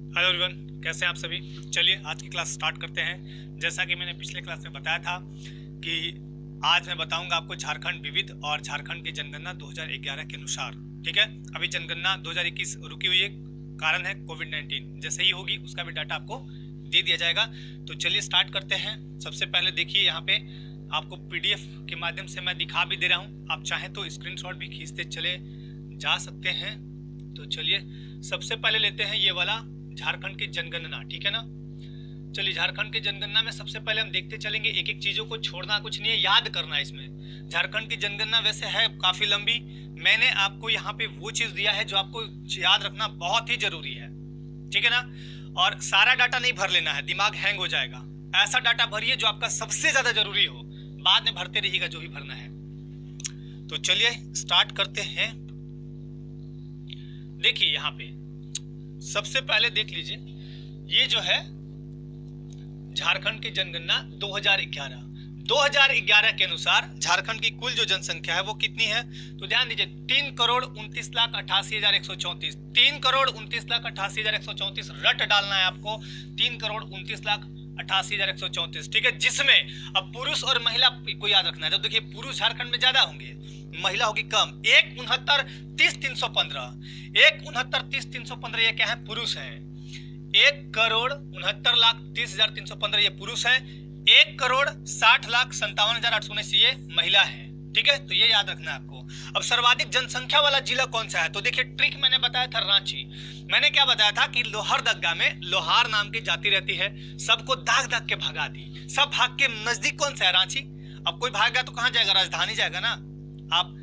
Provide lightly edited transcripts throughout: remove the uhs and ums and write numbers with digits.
Hello everyone, कैसे हैं आप सभी। चलिए आज की क्लास स्टार्ट करते हैं। जैसा कि मैंने पिछले क्लास में बताया था कि आज मैं बताऊंगा आपको झारखंड विविध और झारखंड की जनगणना 2011 के अनुसार। ठीक है, अभी जनगणना 2021 रुकी हुई है, कारण है कोविड-19। जैसे ही होगी उसका भी डाटा आपको दे दिया जाएगा। तो चलिए स्टार्ट करते हैं। सबसे पहले देखिए, यहाँ पे आपको PDF के माध्यम से मैं दिखा भी दे रहा हूँ, आप चाहें तो स्क्रीनशॉट भी खींचते चले जा सकते हैं। तो चलिए सबसे पहले लेते हैं ये वाला झारखंड की जनगणना। ठीक है ना, चलिए झारखंड की जनगणना में सबसे पहले हम देखते चलेंगे, एक एक चीजों को छोड़ना कुछ नहीं है, याद करना है इसमें। झारखंड की जनगणना वैसे है काफी लंबी, मैंने आपको यहाँ पे वो चीज दिया है जो आपको याद रखना बहुत ही जरूरी है। ठीक है ना, और सारा डाटा नहीं भर लेना है, दिमाग हैंग हो जाएगा। ऐसा डाटा भरिए जो आपका सबसे ज्यादा जरूरी हो, बाद में भरते रहिएगा जो भी भरना है। तो चलिए स्टार्ट करते हैं। देखिए यहाँ पे सबसे पहले देख लीजिए, ये जो है झारखंड की जनगणना 2011 के अनुसार झारखंड की कुल जो जनसंख्या है वो कितनी है, तो ध्यान दीजिए 3,29,88,134। 3,29,88,134 रट डालना है आपको, 3,29,88,134। ठीक है, जिसमें अब पुरुष और महिला को याद रखना है। तो देखिए पुरुष झारखंड में ज्यादा होंगे, महिला होगी कम। 1,69,30,315 1,69,30,315 ये क्या है, पुरुष है। 1,69,30,315 ये पुरुष है। 1,60,57,819 ये महिला है। ठीक है, तो ये याद रखना है आपको। अब सर्वाधिक जनसंख्या वाला जिला कौन सा है, तो देखिए ट्रिक मैंने बताया था रांची। मैंने क्या बताया था कि लोहरदगा में लोहार नाम की जाति रहती है, सबको दाग दाग के भगा दी। सब भाग के नजदीक कौन सा है, रांची। अब कोई भाग गया तो कहां जाएगा, राजधानी जाएगा ना। आप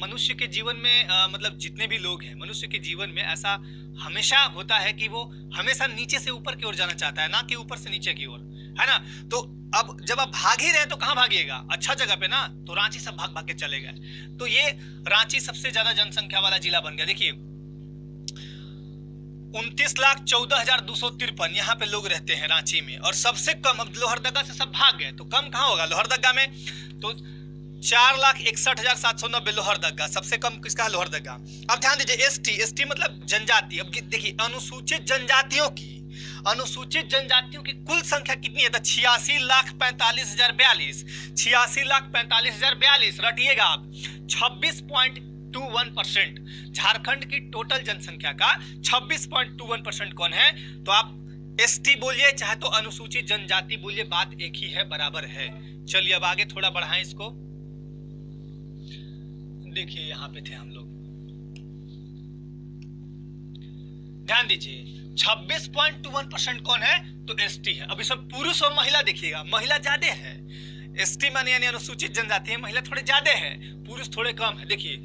मनुष्य के जीवन में मतलब जितने भी लोग हैं, मनुष्य के जीवन में ऐसा हमेशा होता है कि वो हमेशा नीचे से ऊपर की ओर जाना चाहता है, ना कि ऊपर से नीचे की ओर, है ना। तो अब जब आप भाग ही रहे हैं तो कहां भागिएगा, अच्छा जगह पे ना। तो रांची सब भाग भाग के चले गए। तो ये रांची सबसे ज्यादा जनसंख्या वाला जिला बन गया। देखिए 29,14,253 यहाँ पे लोग रहते हैं रांची में, और सबसे कम, अब लोहरदगा से सब भाग गए तो कम कहां होगा लोहरदगा में, तो 4,61,790 लोहरदगा। सबसे कम किसका है, लोहरदगा। अब ध्यान दीजिए एसटी मतलब जनजाति। अब देखिए अनुसूचित जनजातियों की कुल संख्या कितनी है, तो 86,45,042। 86,45,042 रटिएगा आप, 26.21%। झारखंड की टोटल जनसंख्या का 26.21% कौन है, तो आप एसटी बोलिए चाहे तो अनुसूचित जनजाति बोलिए, बात एक ही है, बराबर है। चलिए अब आगे थोड़ा बढ़ाएं इसको। देखिए यहां पे थे हम लोग, ध्यान दीजिए 26.21% कौन है, तो एसटी है। अब इसमें पुरुष और महिला देखिएगा, महिला ज्यादा है। एसटी माने यानी अनुसूचित जनजाति है, महिला थोड़े ज्यादा है, पुरुष थोड़े कम है। देखिए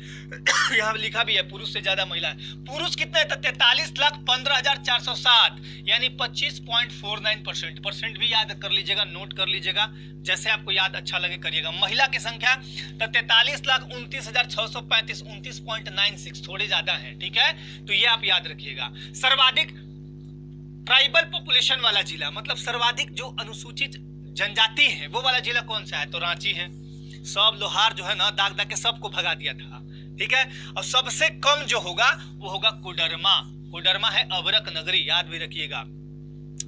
यहाँ लिखा भी है पुरुष से ज्यादा महिला है। पुरुष कितने है, 43,15,407 यानी 25.49%। परसेंट भी याद कर लीजिएगा, नोट कर लीजिएगा, जैसे आपको याद अच्छा लगे करिएगा। महिला की संख्या 43,29,635 29.96, थोड़े ज्यादा है। ठीक है, तो ये आप याद रखिएगा। सर्वाधिक ट्राइबल पॉपुलेशन वाला जिला, मतलब सर्वाधिक जो अनुसूचित जनजाति है वो वाला जिला कौन सा है, तो रांची है। सब लोहार जो है ना दाग दाग के सबको भगा दिया था। ठीक है, और सबसे कम जो होगा वो होगा कोडरमा। कोडरमा है अबरक नगरी, याद भी रखिएगा।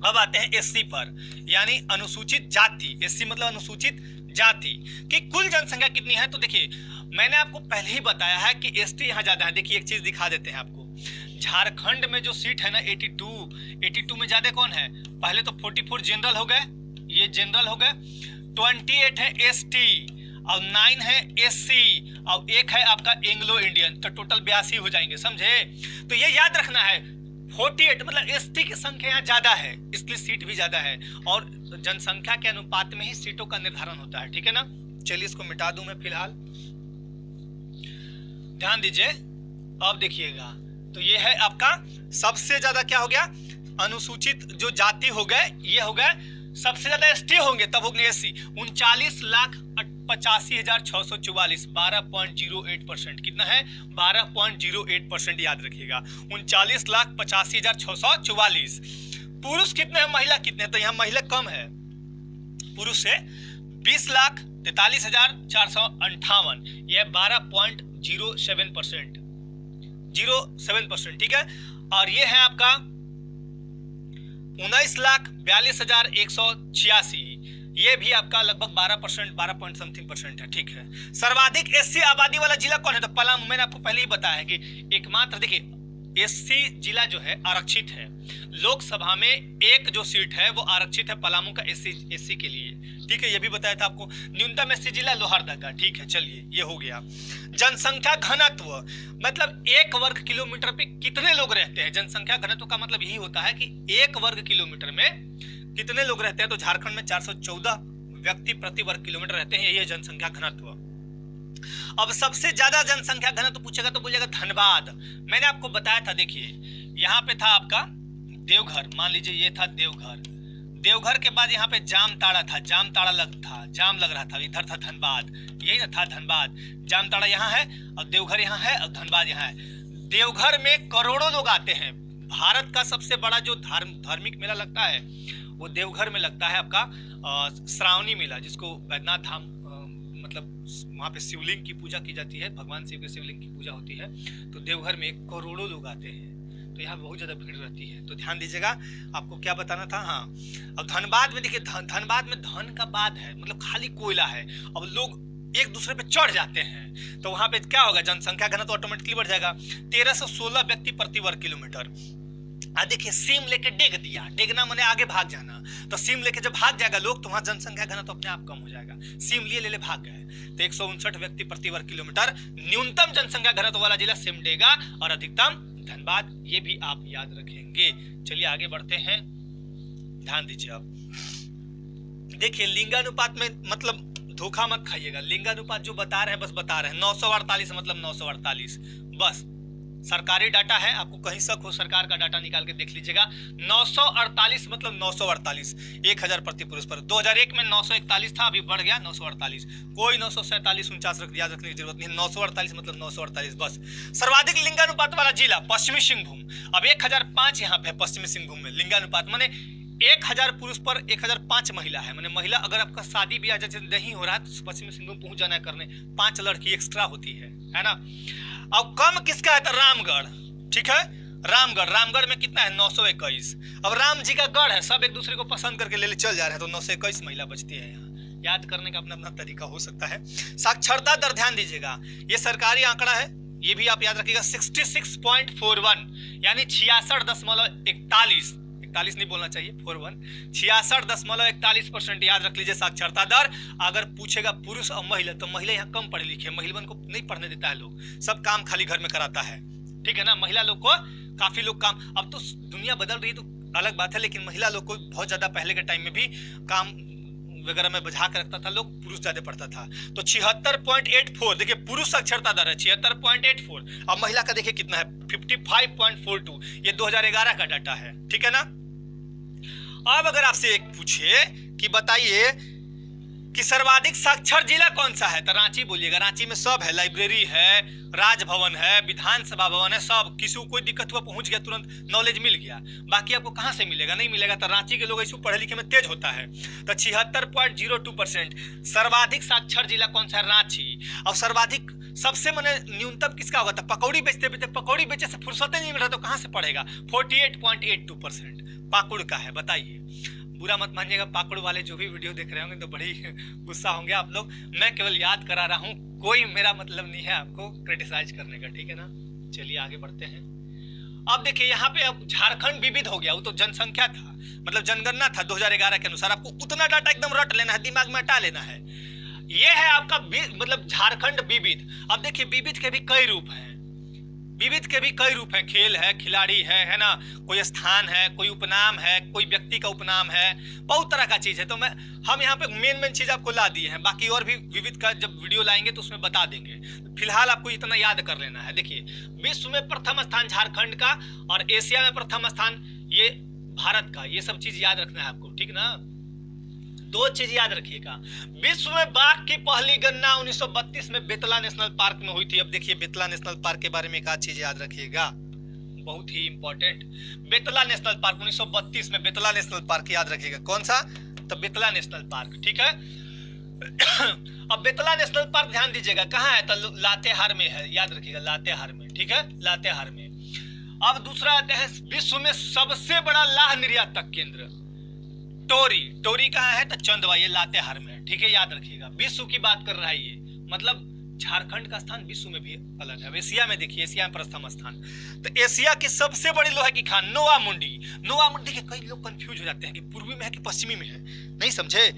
अब आते हैं एससी पर, यानी अनुसूचित जाति। एससी मतलब अनुसूचित जाति की कुल जनसंख्या कितनी है, तो देखिए मैंने आपको पहले ही बताया है कि एसटी यहाँ ज्यादा है। देखिए एक चीज दिखा देते हैं आपको, झारखंड में जो सीट है ना 82 में ज्यादा कौन है, पहले तो 44 जनरल हो गए, ये जनरल हो गए, 28 है एसटी, और 9 है एससी, और 1 है आपका एंग्लो इंडियन, तो टोटल 82 हो जाएंगे, समझे। तो ये याद रखना है 48 मतलब एसटी की संख्या यहाँ ज्यादा है, इसलिए सीट भी ज्यादा है, और जनसंख्या के अनुपात में ही सीटों का निर्धारण होता है। ठीक है ना, चलिए इसको मिटा दूं मैं फिलहाल, ध्यान दीजिए। अब देखिएगा, तो ये है आपका सबसे ज्यादा क्या हो गया, अनुसूचित जो जाति हो गए ये हो गए। सबसे ज्यादा एसटी होंगे तब होंगे एससी, 39,85,644 12.08%। कितना है, 12.08% याद रखिएगा। 39,85,644। पुरुष कितने हैं, महिला कितने हैं, तो यहाँ महिला कम है पुरुष से, 20,43,458, यह 12.07%। ठीक है, और ये है आपका 19,42,186, ये भी आपका लगभग 12%, 12 पॉइंट समथिंग परसेंट है। ठीक है, सर्वाधिक एससी आबादी वाला जिला कौन है? तो पलामू। मैंने आपको पहले ही बताया है कि एकमात्र, देखिए एससी जिला जो है आरक्षित है, लोकसभा में एक जो सीट है वो आरक्षित है पलामू का एससी के लिए। ठीक है, ये भी बताया था आपको। न्यूनतम एससी जिला लोहरदगा। ठीक है, चलिए ये हो गया। जनसंख्या घनत्व, मतलब 1 वर्ग किलोमीटर पे कितने लोग रहते हैं। जनसंख्या घनत्व का मतलब यही होता है कि 1 वर्ग किलोमीटर में कितने लोग रहते हैं। तो झारखंड में 414 व्यक्ति प्रति वर्ग किलोमीटर रहते हैं, यही है जनसंख्या घनत्व। अब सबसे ज्यादा जनसंख्या घनत्व पूछेगा तो बोलिएगा धनबाद। मैंने आपको बताया था, देखिए यहाँ पे था आपका देवघर, मान लीजिए ये था देवघर। देवघर के बाद यहाँ पे जामताड़ा था, जाम लग रहा था, इधर था धनबाद, यही ना था धनबाद। जामताड़ा यहाँ है और देवघर यहाँ है और धनबाद यहाँ है। देवघर में करोड़ों लोग आते हैं। भारत का सबसे बड़ा जो धार्मिक मेला लगता है वो देवघर में लगता है आपका श्रावणी मेला, जिसको बैद्यनाथ धाम, मतलब वहाँ पे शिवलिंग की पूजा की जाती है, भगवान शिव के शिवलिंग की पूजा होती है। तो देवघर में करोड़ों लोग आते हैं, तो यहाँ बहुत ज्यादा भीड़ रहती है। तो ध्यान दीजिएगा, आपको क्या बताना था। हाँ, अब धनबाद में देखिए, धनबाद में धन का बाद है, मतलब खाली कोयला है। अब लोग एक दूसरे पे चढ़ जाते हैं, तो वहां पे क्या होगा, जनसंख्या घनत्व ऑटोमेटिकली बढ़ जाएगा। 1316 व्यक्ति प्रति वर्ग किलोमीटर। देखिए सीम लेके डेग दिया, डेगना माने आगे भाग जाना, तो सीम लेके जब भाग जाएगा लोग तो वहां जनसंख्या घनत्व अपने आप कम हो जाएगा। सीम लिए ले भाग गए, तो 159 व्यक्ति प्रति वर्ग किलोमीटर। न्यूनतम जनसंख्या घनत्व वाला जिला सिमडेगा और अधिकतम धनबाद, ये भी आप याद रखेंगे। चलिए आगे बढ़ते हैं, ध्यान दीजिए। आप देखिए लिंगानुपात में, मतलब धोखा मत खाइएगा, लिंगानुपात जो बता रहे हैं बस बता रहे हैं। 948 मतलब 948, बस सरकारी डाटा है, आपको कहीं शक हो सरकार का डाटा निकाल के देख लीजिएगा। 948 मतलब 948, 1000 प्रति पुरुष पर। 2001 में 941 था, अभी बढ़ गया 948। कोई 947 49 याद रखने की जरूरत नहीं है, 948 मतलब 948 बस। सर्वाधिक लिंगानुपात वाला जिला पश्चिमी सिंहभूम। अब 1005 यहाँ पे पश्चिमी सिंहभूम में लिंगानुपात, माने 1000 पुरुष पर 1005 महिला है। माने महिला, अगर आपका शादी ब्याह जैसे नहीं हो रहा है तो पश्चिमी सिंहभूम पहुंच जाना करने, 5 लड़की एक्स्ट्रा होती है ना। अब कम किसका है तो रामगढ़। ठीक है, रामगढ़ में कितना है 921। अब राम जी का गढ़ है, सब एक दूसरे को पसंद करके ले चल जा रहे हैं, तो 921 महिला बचती है यहाँ। याद करने का अपना अपना तरीका हो सकता है। साक्षरता दर ध्यान दीजिएगा, ये सरकारी आंकड़ा है, ये भी आप याद रखिएगा। 66.41 यानी 66.41, 41 नहीं बोलना चाहिए, 41, 66.41% याद रख लीजिए साक्षरता दर। अगर पूछेगा पुरुष और महिला, तो महिला यहाँ कम पढ़े लिखे, महिला को नहीं पढ़ने देता है, लोग सब काम खाली घर में कराता है। ठीक है ना, महिला लोग को काफी लोग काम, अब तो दुनिया बदल रही है तो अलग बात है, लेकिन महिला लोग को बहुत ज्यादा पहले के टाइम में भी काम वगैरह में बजा कर रखता था लोग, पुरुष ज्यादा पढ़ता था। तो 76.84 देखिए पुरुष साक्षरता दर है 76.84, अब महिला का देखिए कितना है 55.42, ये 2011 का डाटा है। ठीक है ना। अब अगर आपसे एक पूछे कि बताइए कि सर्वाधिक साक्षर जिला कौन सा है, तो रांची बोलिएगा। रांची में सब है, लाइब्रेरी है, राजभवन है, विधानसभा भवन है, सब। किसी को कोई दिक्कत हुआ पहुंच गया, तुरंत नॉलेज मिल गया। बाकी आपको कहां से मिलेगा, नहीं मिलेगा। तो रांची के लोग ऐसे पढ़े लिखे में तेज होता है। तो 76.02% सर्वाधिक साक्षर जिला कौन सा है, रांची। और सर्वाधिक सबसे मैंने न्यूनतम किसका होगा, तो पकौड़ी बेचते बेचते, पकौड़ी बेचे से फुर्सत नहीं मिल रहा तो कहां से पढ़ेगा। 48.82% पाकुड़ का है। बताइए, बुरा मत मानिएगा, पाकुड़ वाले जो भी वीडियो देख रहे होंगे तो बड़ी गुस्सा होंगे आप लोग। मैं केवल याद करा रहा हूं, कोई मेरा मतलब नहीं है आपको क्रिटिसाइज करने का। ठीक है ना। चलिए आगे बढ़ते हैं। अब देखिए यहाँ पे अब झारखंड विविध हो गया, वो तो जनसंख्या था, मतलब जनगणना था 2011 के अनुसार। आपको उतना डाटा एकदम रट लेना है, दिमाग में हटा लेना है। ये है आपका मतलब झारखंड विविध। अब देखिए विविध के भी कई रूप हैं, विविध के भी कई रूप हैं। खेल है, खिलाड़ी है ना, कोई स्थान है, कोई उपनाम है, कोई व्यक्ति का उपनाम है, बहुत तरह का चीज है। तो हम यहाँ पे मेन चीज आपको ला दिए हैं, बाकी और भी विविध का जब वीडियो लाएंगे तो उसमें बता देंगे। फिलहाल आपको इतना याद कर लेना है। देखिए विश्व में प्रथम स्थान झारखंड का और एशिया में प्रथम स्थान ये भारत का, ये सब चीज याद रखना है आपको। ठीक ना। दो चीज याद रखिएगा, विश्व में बाघ की पहली गणना 1932 में बेतला नेशनल पार्क में हुई थी। अब देखिए बेतला नेशनल पार्क के बारे में एक चीज याद रखिएगा, बहुत ही इंपॉर्टेंट। बेतला नेशनल पार्क 1932 में, बेतला नेशनल पार्क याद रखिएगा। कौन सा, तो बेतला नेशनल पार्क। ठीक है। अब बेतला नेशनल पार्क ध्यान दीजिएगा कहाँ है, तो लातेहार में है, याद रखिएगा लातेहार में। ठीक है, लातेहार में। अब दूसरा आते हैं विश्व में सबसे बड़ा लाह निर्यातक केंद्र टोरी। टोरी कहाँ है? तो चंदवा, ये लातेहार में है, ठीक है, याद रखिएगा। विश्व की बात कर रहा है ये, मतलब झारखंड का स्थान विश्व में भी अलग है। एशिया में देखिए, एशिया में प्रथम स्थान। तो एशिया की सबसे बड़ी लोहे की खान नोवा मुंडी। नोवा मुंडी के कई लोग कंफ्यूज हो जाते हैं कि पूर्वी में है कि पश्चिमी में है, नहीं समझे,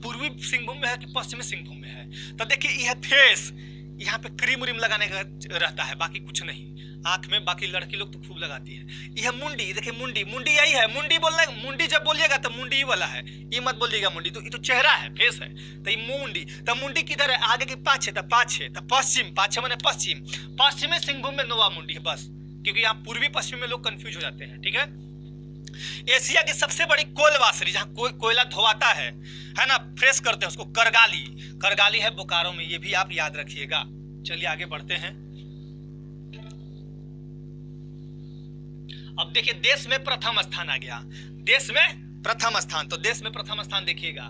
पूर्वी सिंहभूम में है कि पश्चिमी सिंहभूम में है। तो देखिए यह फेस, यहाँ पे क्रीम उरीम लगाने का रहता है, बाकी कुछ नहीं। आंख में बाकी लड़की लोग तो खूब लगाती है। यह मुंडी, देखिए मुंडी, मुंडी यही है। मुंडी बोलना, मुंडी जब बोलिएगा तो मुंडी ही वाला है, ये मत बोलिएगा मुंडी, तो ये तो चेहरा है, फेस है। तो ये मुंडी, तो मुंडी किधर है? आगे की पाछे, तो पाछे, तो पश्चिम, पाछे माने पश्चिम, पश्चिमी सिंहभूम में नोवा मुंडी है बस, क्योंकि यहाँ पूर्वी पश्चिम में लोग कंफ्यूज हो जाते हैं, ठीक है। एशिया की सबसे बड़ी कोलवासरी, जहाँ कोयला धोवाता है ना, फ्रेश करते हैं उसको, करगाली। करगाली है बोकारो में, ये भी आप याद रखिएगा। चलिए आगे बढ़ते हैं। अब देखिए देश में प्रथम स्थान आ गया, देश में प्रथम स्थान। तो देश में प्रथम स्थान देखिएगा,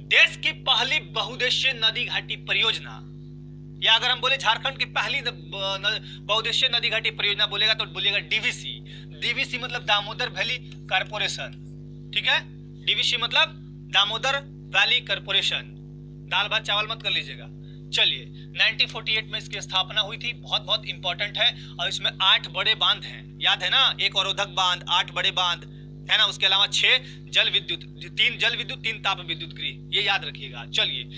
देश की पहली बहुउद्देशीय नदी घाटी परियोजना, या अगर हम बोले झारखंड की पहली बहुउद्देशीय नदी घाटी परियोजना बोलेगा तो बोलिएगा डीवीसी। डीवीसी मतलब दामोदर वैली कॉर्पोरेशन, ठीक है, डीवीसी मतलब दामोदर वैली कॉर्पोरेशन। दाल भात चावल मत कर लीजिएगा। चलिए 1948 में इसकी स्थापना हुई थी, बहुत बहुत इंपॉर्टेंट है। और इसमें 8 बड़े बांध हैं, याद है ना, एक अवरोधक बांध, 8 बड़े बांध है ना, उसके अलावा 6 जल विद्युत, 3 जल विद्युत, 3 ताप विद्युत गृह, ये याद रखिएगा। चलिए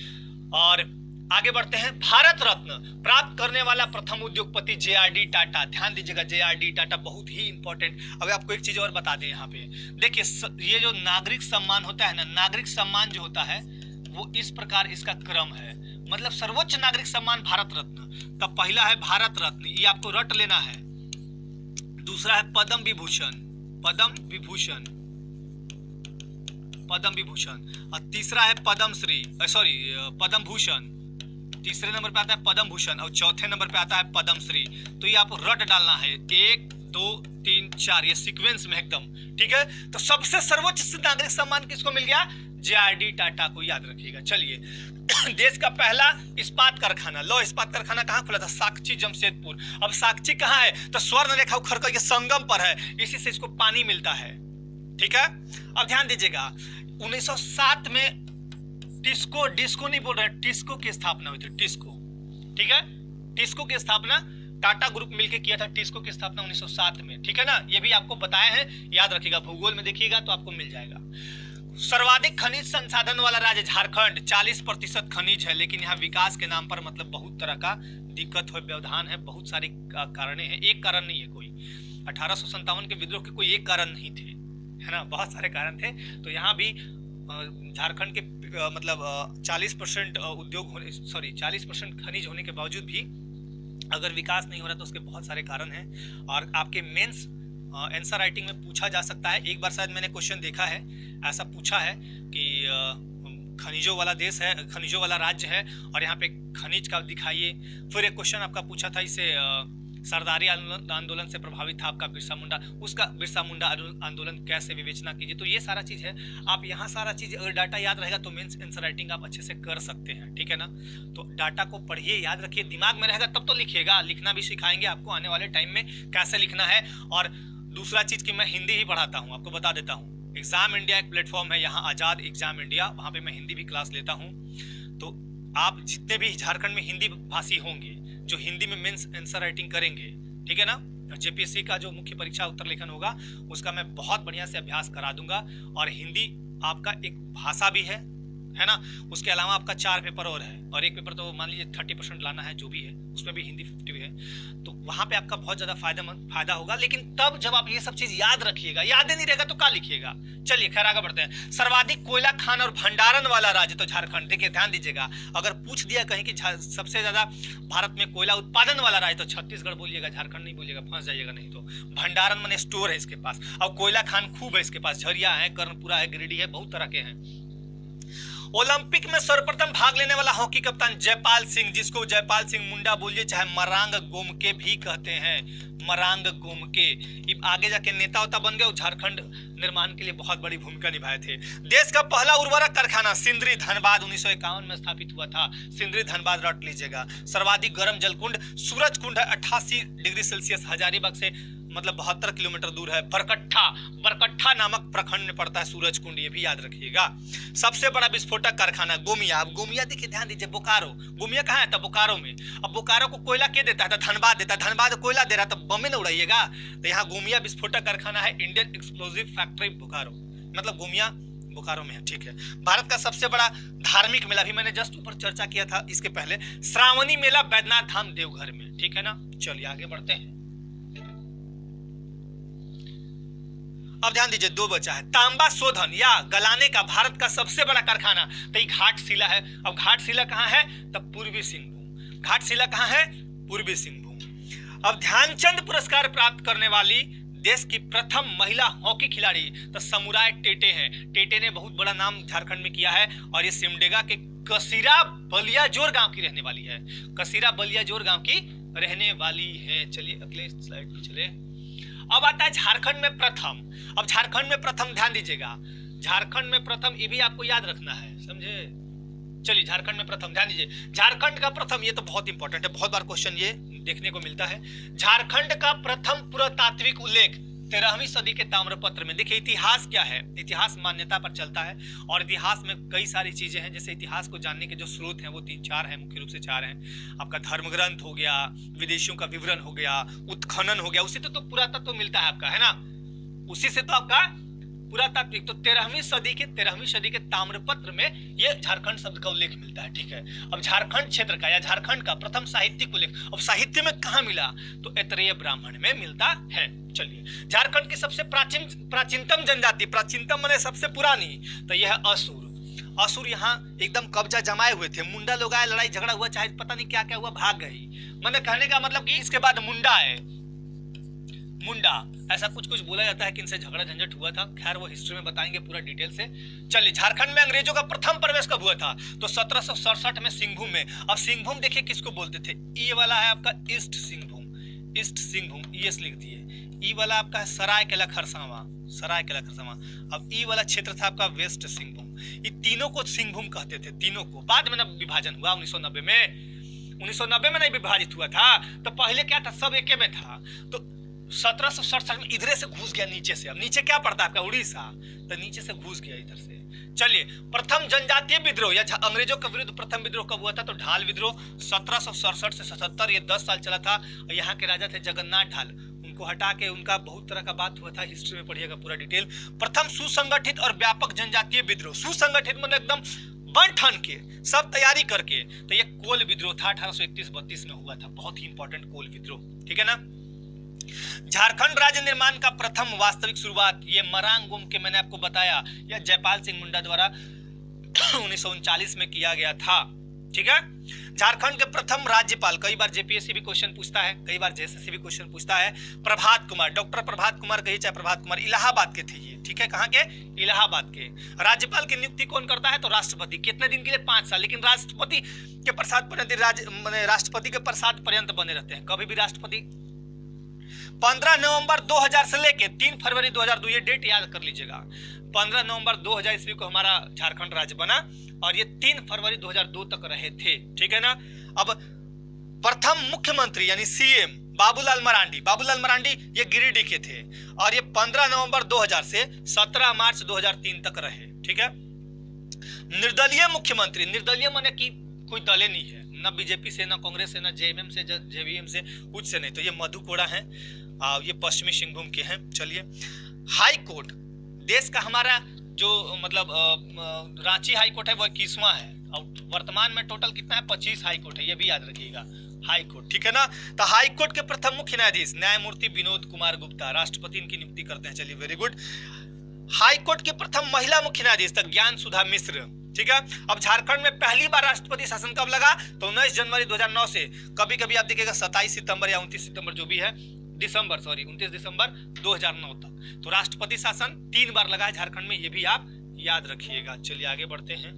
और आगे बढ़ते हैं। भारत रत्न प्राप्त करने वाला प्रथम उद्योगपति JRD टाटा। ध्यान दीजिएगा, JRD टाटा बहुत ही इंपॉर्टेंट। अब आपको एक चीज और बता दें यहाँ पे, देखिए ये जो नागरिक सम्मान होता है ना, नागरिक सम्मान जो होता है वो इस प्रकार इसका क्रम है, मतलब सर्वोच्च नागरिक सम्मान भारत रत्न। तब पहला है भारत रत्न, ये आपको रट लेना है। दूसरा है पद्म विभूषण, पद्म विभूषण, पद्म विभूषण। और तीसरा है पद्म श्री, सॉरी पद्म भूषण। तीसरे नंबर पे आता है पद्म भूषण और चौथे नंबर पे आता है पद्म श्री। तो ये आपको रट डालना है, 1 2 3 4, ये सीक्वेंस में एकदम, ठीक है। तो सबसे सर्वोच्च नागरिक सम्मान किसको मिल गया? JRD टाटा को, याद रखिएगा। चलिए देश का पहला इस्पात कारखाना, लो इस्पात कारखाना कहाँ खुला था? साकची जमशेदपुर। अब साकची कहाँ है? तो स्वर्ण रेखा उखड़कर के संगम पर है, इसी से इसको पानी मिलता है, ठीक है। अब ध्यान दीजिएगा 1907 में टिस्को, डिस्को नहीं बोल रहे, टिस्को की स्थापना हुई थी, टिस्को, ठीक है। टिस्को की स्थापना टाटा ग्रुप मिलकर किया था, टिस्को की स्थापना 1907 में, ठीक है ना। ये भी आपको बताया है, याद रखिएगा, भूगोल में देखिएगा तो आपको मिल जाएगा। सर्वाधिक खनिज संसाधन वाला राज्य झारखंड, 40% खनिज है, लेकिन यहाँ विकास के नाम पर मतलब बहुत तरह का दिक्कत हो, व्यवधान है, बहुत सारे कारण हैं, एक कारण नहीं है कोई। 1857 के विद्रोह के कोई एक कारण नहीं थे, है ना, बहुत सारे कारण थे। तो यहाँ भी झारखंड के मतलब 40% उद्योग होने, सॉरी 40% खनिज होने के बावजूद भी अगर विकास नहीं हो रहा तो उसके बहुत सारे कारण हैं। और आपके मेंस आंसर राइटिंग में पूछा जा सकता है, एक बार शायद मैंने क्वेश्चन देखा है, ऐसा पूछा है कि खनिजों वाला देश है, खनिजों वाला राज्य है और यहाँ पे खनिज का दिखाइए। फिर एक क्वेश्चन आपका पूछा था, इसे सरदारी आंदोलन से प्रभावित था आपका बिरसा मुंडा, उसका बिरसा मुंडा आंदोलन कैसे विवेचना कीजिए। तो ये सारा चीज है, आप यहाँ सारा चीज अगर डाटा याद रहेगा तो मेंस आंसर राइटिंग आप अच्छे से कर सकते हैं, ठीक है ना। तो डाटा को पढ़िए, याद रखिए, दिमाग में रहेगा तब तो लिखिएगा, लिखना भी सिखाएंगे आपको आने वाले टाइम में कैसे लिखना है। और दूसरा चीज की मैं हिंदी ही पढ़ाता हूँ, आपको बता देता हूँ। एग्जाम इंडिया एक प्लेटफॉर्म है, यहाँ आजाद एग्जाम इंडिया, वहाँ पे मैं हिंदी भी क्लास लेता हूँ। तो आप जितने भी झारखंड में हिंदी भाषी होंगे जो हिंदी में मेंस आंसर राइटिंग करेंगे, ठीक है ना, JPSC का जो मुख्य परीक्षा उत्तर लेखन होगा उसका मैं बहुत बढ़िया से अभ्यास करा दूंगा। और हिंदी आपका एक भाषा भी है ना, उसके अलावा आपका 4 पेपर और है, और एक पेपर तो मान लीजिए 30% लाना है, जो भी है उसमें भी हिंदी 50 है। तो वहां पे आपका बहुत ज्यादा फायदा होगा। लेकिन तब जब आप ये सब चीज याद रखिएगा, याद नहीं रहेगा तो क्या लिखिएगा। चलिए खैर आगे बढ़ते हैं। सर्वाधिक कोयला खान और भंडारण वाला राज्य तो झारखंड। देखिए ध्यान दीजिएगा, अगर पूछ दिया कहीं कि सबसे ज्यादा भारत में कोयला उत्पादन वाला राज्य तो छत्तीसगढ़ बोलिएगा, झारखंड नहीं बोलिएगा, फंस जाइएगा नहीं तो। भंडारण माने स्टोर है इसके पास, और कोयला खान खूब है इसके पास, झरिया है, कर्णपुरा है, गिरिडीह है, बहुत तरह के हैं। ओलंपिक में सर्वप्रथम भाग लेने वाला हॉकी कप्तान जयपाल सिंह, जिसको जयपाल सिंह मुंडा बोलिए चाहे मरांग गोमके भी कहते हैं, मरांग गोमके। आगे जाके नेता उता बन गए और झारखंड निर्माण के लिए बहुत बड़ी भूमिका निभाए थे। देश का पहला उर्वरक कारखाना सिंदरी धनबाद 1951 में स्थापित हुआ था। सिंदरी धनबाद रट लीजिएगा। सर्वाधिक गर्म जलकुंड सूरज कुंड है, 88 डिग्री सेल्सियस हजारीबाग से मतलब 72 किलोमीटर दूर है। बरकट्ठा नामक प्रखंड में पड़ता है सूरजकुंड, ये भी याद रखिएगा। सबसे बड़ा विस्फोटक कारखाना गोमिया। अब गोमिया देखिए, ध्यान दीजिए, बोकारो, गोमिया कहाँ है? तो बोकारो में। अब बोकारो को कोयला के देता है? तो धनबाद देता है। धनबाद कोयला दे रहा है तो बम में न उड़ाइएगा। तो यहाँ गोमिया विस्फोटक कारखाना है, इंडियन एक्सप्लोजिव फैक्ट्री बोकारो, मतलब गोमिया बोकारो में है, ठीक है। भारत का सबसे बड़ा धार्मिक मेला, भी मैंने जस्ट ऊपर चर्चा किया था इसके पहले, श्रावणी मेला बैद्यनाथ धाम देवघर में, ठीक है ना। चलिए आगे बढ़ते हैं। अब ध्यान दीजिए, 2 बचा है। तांबा शोधन या गलाने का भारत का सबसे बड़ा कारखाना, तो ये घाटशिला है। अब घाटशिला कहाँ है? तब पूर्वी सिंहभूम। घाटशिला कहाँ है? पूर्वी सिंहभूम। अब ध्यानचंद पुरस्कार प्राप्त करने वाली देश की प्रथम महिला हॉकी खिलाड़ी तो समुराय टेटे हैं। टेटे ने बहुत बड़ा नाम झारखंड में किया है और ये सिमडेगा के कसीरा बलियाजोर गांव की रहने वाली है। कसीरा बलियाजोर गांव की रहने वाली है। चलिए अगले स्लाइड पे चले। अब आता है झारखंड में प्रथम। अब झारखंड में प्रथम, ध्यान दीजिएगा, झारखंड में प्रथम, ये भी आपको याद रखना है, समझे। चलिए झारखंड में प्रथम, ध्यान दीजिए, झारखंड का प्रथम, ये तो बहुत इंपॉर्टेंट है, बहुत बार क्वेश्चन ये देखने को मिलता है। झारखंड का प्रथम पुरातात्विक उल्लेख 13वीं सदी के ताम्रपत्र में। देखिए इतिहास क्या है, इतिहास मान्यता पर चलता है और इतिहास में कई सारी चीजें हैं। जैसे इतिहास को जानने के जो स्रोत हैं वो 3-4 हैं, मुख्य रूप से 4 हैं। आपका धर्म ग्रंथ हो गया, विदेशियों का विवरण हो गया, उत्खनन हो गया, उसी से तो पुरातत्व मिलता है आपका, है ना, उसी से तो आपका पुरातात्विक। तो 13वीं सदी के ताम्रपत्र में ये झारखंड शब्द का उल्लेख मिलता है, ठीक है। अब झारखंड क्षेत्र का या झारखंड का प्रथम साहित्यिक उल्लेख, अब साहित्य में कहाँ मिला? तो ऐतरेय ब्राह्मण में मिलता है। चलिए झारखंड की सबसे प्राचीनतम जनजाति, प्राचीनतम माने सबसे पुरानी, तो यह है असुर। असुर यहाँ एकदम कब्जा जमाए हुए थे। मुंडा लोग आए, लड़ाई झगड़ा हुआ, चाहे पता नहीं क्या क्या हुआ, भाग गई। मैंने कहने का मतलब कि इसके बाद मुंडा है, मुंडा ऐसा कुछ बोला जाता है कि इनसे झगड़ा झंझट हुआ था। खैर वो हिस्ट्री में बताएंगे पूरा डिटेल से। चलिए झारखंड में अंग्रेजों का प्रथम प्रवेश कब हुआ था? तो 1767 में सिंहभूम में। अब सिंहभूम देखिए किसको बोलते थे? ये वाला है आपका east Singhbhum, east Singhbhum, ES लिख दिए। ई वाला आपका है सरायकेला खरसावां, सरायकेला खरसावां। अब ई वाला क्षेत्र था आपका वेस्ट सिंहभूम। ये तीनों को सिंहभूम कहते थे, तीनों को। बाद में ना विभाजन हुआ 1990 में। 1990 में नहीं विभाजित हुआ था, तो पहले क्या था? सब एके में था। तो 1767 में इधर से घुस गया नीचे से। अब नीचे क्या पड़ता है आपका? उड़ीसा, तो नीचे से घुस गया इधर से। चलिए प्रथम जनजातीय विद्रोह या अंग्रेजों के विरुद्ध प्रथम विद्रोह कब हुआ था? तो ढाल विद्रोह 1767 से 77, ये 10 साल चला था। और यहाँ के राजा थे जगन्नाथ ढाल, उनको हटा के उनका बहुत तरह का बात हुआ था, हिस्ट्री में पढ़िएगा पूरा डिटेल। प्रथम सुसंगठित और व्यापक जनजातीय विद्रोह, सुसंगठित मतलब एकदम बन ठन के सब तैयारी करके, तो ये कोल विद्रोह था, 1831-32 में हुआ था। बहुत ही इंपॉर्टेंट कोल विद्रोह, ठीक है ना। झारखंड राज्य निर्माण का प्रथम वास्तविक शुरुआत ये मरांगुम के मैंने आपको बताया, यह जयपाल सिंह मुंडा द्वारा 1939 में किया गया था, ठीक है। झारखंड के प्रथम राज्यपाल, कई बार जेपीएससी भी क्वेश्चन पूछता है, कई बार जेएसएससी भी क्वेश्चन पूछता है, प्रभात कुमार, डॉक्टर प्रभात कुमार कहिए चाहे प्रभात कुमार, इलाहाबाद के थे ये, ठीक है। कहाँ के? इलाहाबाद के। राज्यपाल की नियुक्ति कौन करता है? तो राष्ट्रपति। कितने दिन के लिए? 5 साल। लेकिन राष्ट्रपति के प्रसाद पर्यंत राष्ट्रपति के प्रसाद पर्यंत बने रहते हैं। कभी भी राष्ट्रपति 15 नवंबर 2000 से लेके 3 फरवरी 2002, ये डेट याद कर लीजिएगा। 15 नवंबर 2000 ईस्वी को हमारा झारखंड राज्य बना और ये 3 फरवरी 2002 तक रहे थे, ठीक है ना। अब प्रथम मुख्यमंत्री यानी सीएम बाबूलाल मरांडी ये गिरिडीह के थे और ये 15 नवंबर 2000 से 17 मार्च 2003 तक रहे, ठीक है। निर्दलीय मुख्यमंत्री, निर्दलीय माने कि कोई दल नहीं है, ना बीजेपी से, ना कांग्रेस से, ना जेएमएम से, जेवीएम से, कुछ से नहीं। तो ये मधु कोड़ा है, ये पश्चिमी सिंहभूम के हैं। चलिए हाई कोर्ट, देश का हमारा जो मतलब रांची हाई कोर्ट है वो 21वां है और वर्तमान में टोटल कितना है? 25 हाई कोर्ट है, ये भी याद रखिएगा, हाई कोर्ट, ठीक है ना। तो हाई कोर्ट के प्रथम मुख्य न्यायाधीश न्यायमूर्ति विनोद कुमार गुप्ता, राष्ट्रपति इनकी नियुक्ति करते हैं। चलिए वेरी गुड। हाई कोर्ट की प्रथम महिला मुख्य न्यायाधीश तक ज्ञान सुधा मिश्र, ठीक है। अब झारखंड में पहली बार राष्ट्रपति शासन कब लगा? तो 19 जनवरी 2009 से, कभी कभी आप देखिएगा 27 सितंबर या 29 सितंबर जो भी है, 29 दिसंबर 2009 तक। तो राष्ट्रपति शासन 3 बार लगा है झारखंड में, ये भी आप याद रखिएगा। चलिए आगे बढ़ते हैं।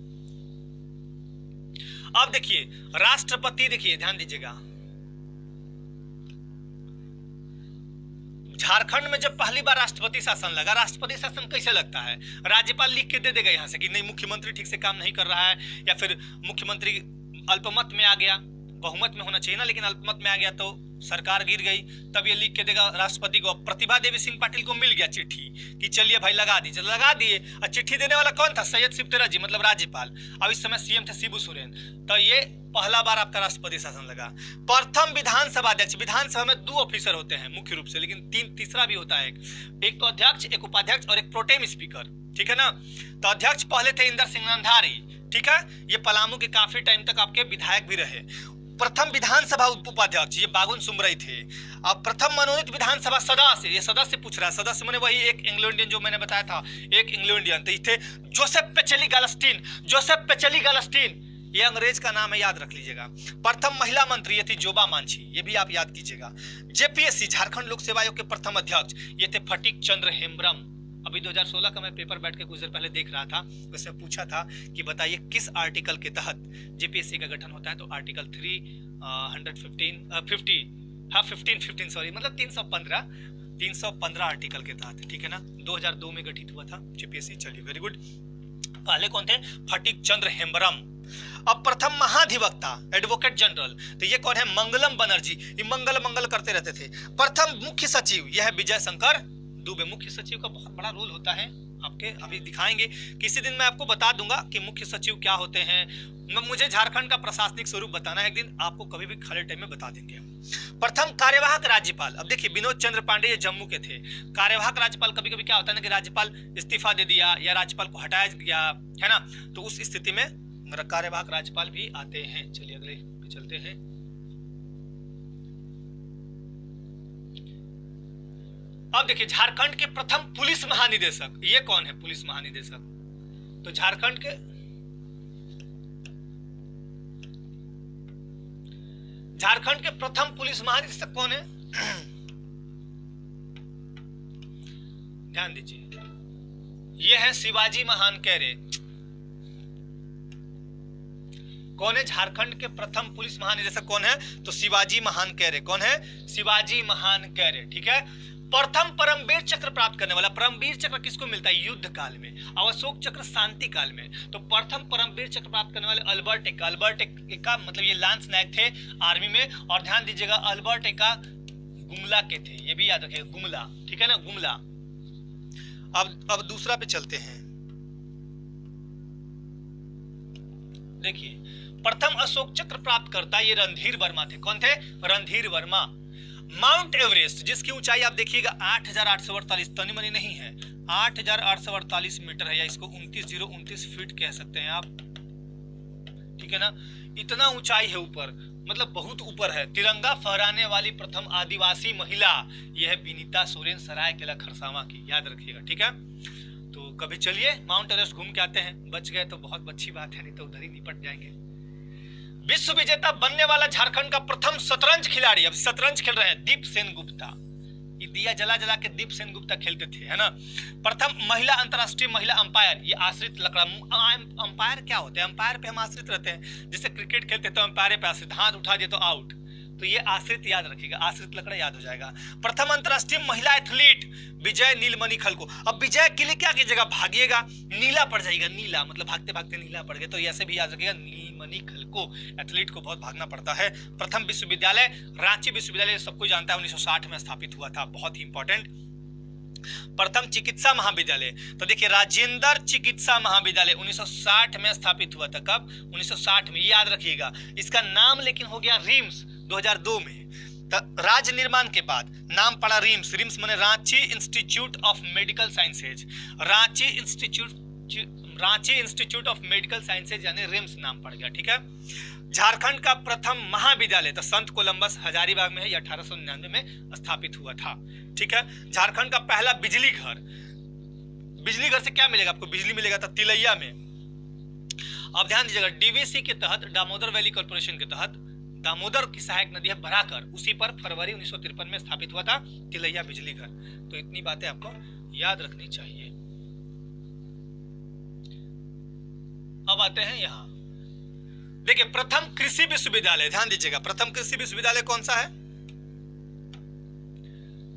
अब देखिए राष्ट्रपति, देखिए ध्यान दीजिएगा, झारखंड में जब पहली बार राष्ट्रपति शासन लगा, राष्ट्रपति शासन कैसे लगता है? राज्यपाल लिख के दे देगा यहाँ से कि नहीं मुख्यमंत्री ठीक से काम नहीं कर रहा है, या फिर मुख्यमंत्री अल्पमत में आ गया, बहुमत में होना चाहिए ना, लेकिन अल्पमत में आ गया तो सरकार गिर गई। तब ये लिख के देगा राष्ट्रपति को। प्रतिभा देवी सिंह पाटिल को मिल गया चिट्ठी कि चलिए भाई लगा दीजिए, लगा दिए। और चिट्ठी देने वाला कौन था? सैयद शिवतेरा जी, मतलब राज्यपाल। अब इस समय सीएम थे शिबू सोरेन। तो ये पहला बार आपका राष्ट्रपति शासन लगा। प्रथम विधानसभा अध्यक्ष, विधानसभा में 2 ऑफिसर होते हैं मुख्य रूप से, लेकिन तीसरा भी होता है। एक तो अध्यक्ष, एक उपाध्यक्ष और एक प्रोटेम स्पीकर, ठीक है ना। तो अध्यक्ष पहले थे इंदर सिंह नंधारी, ठीक है। ये पलामू के काफी टाइम तक आपके विधायक भी रहे। प्रथम विधानसभा उपाध्यक्ष ये बागुन सुमरई थे। अब प्रथम मनोनीत विधानसभा सदस्य, ये सदस्य पूछ रहा है, सदस्य माने वही एक एंग्लो इंडियन जो मैंने बताया था, एक एंग्लो इंडियन। तो थे जोसेफ पेचेली गैलस्टीन, जोसेफ पेचेली गैलस्टीन, ये अंग्रेज का नाम है, याद रख लीजिएगा। प्रथम महिला मंत्री ये थी जोबा मांझी, ये भी आप याद कीजिएगा। जेपीएससी झारखंड लोक सेवा आयोग के प्रथम अध्यक्ष ये थे फटीक चंद्र हेम्ब्रम। अभी 2016 का मैं पेपर बैठ के कुछ देर पहले देख रहा था, उसमें पूछा था कि बताइए किस आर्टिकल के तहत जेपीएससी का गठन होता है। तो आर्टिकल 315 सॉरी, मतलब 315 आर्टिकल के तहत, ठीक है ना। 2002 में गठित हुआ था जेपीएससी। चलिए वेरी गुड। पहले कौन थे? फटीक चंद्र हेम्ब्रम। अब प्रथम महाधिवक्ता एडवोकेट जनरल, तो ये कौन है? मंगलम बनर्जी। ये मंगल करते रहते थे। प्रथम मुख्य सचिव यह है विजय शंकर दुबे। मुख्य सचिव का बहुत बड़ा रोल होता है, आपके अभी दिखाएंगे किसी दिन। मैं आपको बता दूंगा कि मुख्य सचिव क्या होते हैं। मुझे झारखंड का प्रशासनिक स्वरूप बताना है, एक दिन आपको कभी भी खाली टाइम में बता देंगे। प्रथम कार्यवाहक राज्यपाल, अब देखिए विनोद चंद्र पांडे ये जम्मू के थे। कार्यवाहक राज्यपाल, कभी कभी क्या होता है ना कि राज्यपाल इस्तीफा दे दिया या राज्यपाल को हटाया गया, है ना, तो उस स्थिति में कार्यवाहक राज्यपाल भी आते हैं। चलिए अगले पे चलते हैं। अब देखिए झारखंड के प्रथम पुलिस महानिदेशक ये कौन है? पुलिस महानिदेशक, तो झारखंड के प्रथम पुलिस महानिदेशक कौन है? ध्यान दीजिए, ये है शिवाजी महान कैरे। कौन है झारखंड के प्रथम पुलिस महानिदेशक? कौन है? तो शिवाजी महान कैरे। कौन है? शिवाजी महान कैरे, ठीक है। प्रथम परमवीर चक्र प्राप्त करने वाला, परमवीर चक्र किसको मिलता है? युद्ध काल में, और अशोक चक्र शांति काल में। तो प्रथम परमवीर चक्र प्राप्त करने वाले अल्बर्ट एक्का। अल्बर्ट एक्का मतलब ये लांस नायक थे आर्मी में। और ध्यान दीजिएगा अल्बर्ट एक्का गुमला के थे, ये भी याद रखिएगा, गुमला, ठीक है ना, गुमला। अब दूसरा पे चलते हैं। देखिए प्रथम अशोक चक्र प्राप्त करता ये रणधीर वर्मा थे। कौन थे? रणधीर वर्मा। माउंट एवरेस्ट जिसकी ऊंचाई आप देखिएगा 8,848, तनी मनी नहीं है, 8,848 मीटर है, या इसको 29,029 फीट कह सकते हैं आप, ठीक है ना। इतना ऊंचाई है ऊपर, मतलब बहुत ऊपर है। तिरंगा फहराने वाली प्रथम आदिवासी महिला यह है विनीता सोरेन, सरायकेला खरसावां की, याद रखिएगा, ठीक है। तो कभी चलिए माउंट एवरेस्ट घूम के आते हैं। बच गए तो बहुत अच्छी बात है, नहीं तो उधर ही निपट जाएंगे। विश्व विजेता बनने वाला झारखंड का प्रथम शतरंज खिलाड़ी, अब शतरंज खेल रहे हैं, दीप सेन गुप्ता। ये दिया जला जला के दीप सेन गुप्ता खेलते थे, है ना। प्रथम महिला अंतरराष्ट्रीय महिला अंपायर, ये आश्रित लकड़ा। अंपायर क्या होते हैं? अंपायर पे हम आश्रित रहते हैं, जैसे क्रिकेट खेलते हैं तो अंपायर पे आश्रित, हाथ उठा दिए तो आउट, तो ये आश्रित याद रखिएगा, आश्रित लकड़ा याद हो जाएगा। प्रथम अंतरराष्ट्रीय महिला एथलीट विजय नीलमणि खलको। अब विजय के लिए क्या कीजिएगा? भागिएगा, नीला पड़ जाएगा, नीला मतलब भागते भागते नीला पड़ गया, तो ऐसे भी याद रखिएगा, नीलमणि खलको। एथलीट को बहुत भागना पड़ता है। प्रथम विश्वविद्यालय रांची विश्वविद्यालय सबको जानता है, 1960 में स्थापित हुआ था, बहुत ही इंपॉर्टेंट। प्रथम चिकित्सा महाविद्यालय, तो देखिए राजेंद्र चिकित्सा महाविद्यालय 1960 में स्थापित हुआ था। कब? 1960 में, याद रखिएगा। इसका नाम लेकिन हो गया रिम्स 2002 में। राज्य निर्माण के बाद नाम पड़ा रिम्स। रिम्स माने Ranchi institute of medical sciences, Ranchi institute of medical sciences यानी रिम्स नाम पड़ गया, ठीक है। झारखंड का प्रथम महाविद्यालय तो संत कोलंबस हजारीबाग में है, 1899 में स्थापित हुआ था, ठीक है। झारखंड का पहला बिजली घर, बिजली घर से क्या मिलेगा आपको? बिजली मिलेगा था तिलैया में। अब ध्यान दीजिएगा, डीवीसी के तहत, दामोदर वैली कॉर्पोरेशन के तहत, दामोदर की सहायक नदी है बराकर, उसी पर फरवरी 1953 में स्थापित हुआ था तिलैया बिजली घर। तो इतनी बातें आपको याद रखनी चाहिए। अब आते हैं यहां, देखिए प्रथम कृषि विश्वविद्यालय, ध्यान दीजिएगा, प्रथम कृषि विश्वविद्यालय कौन सा है?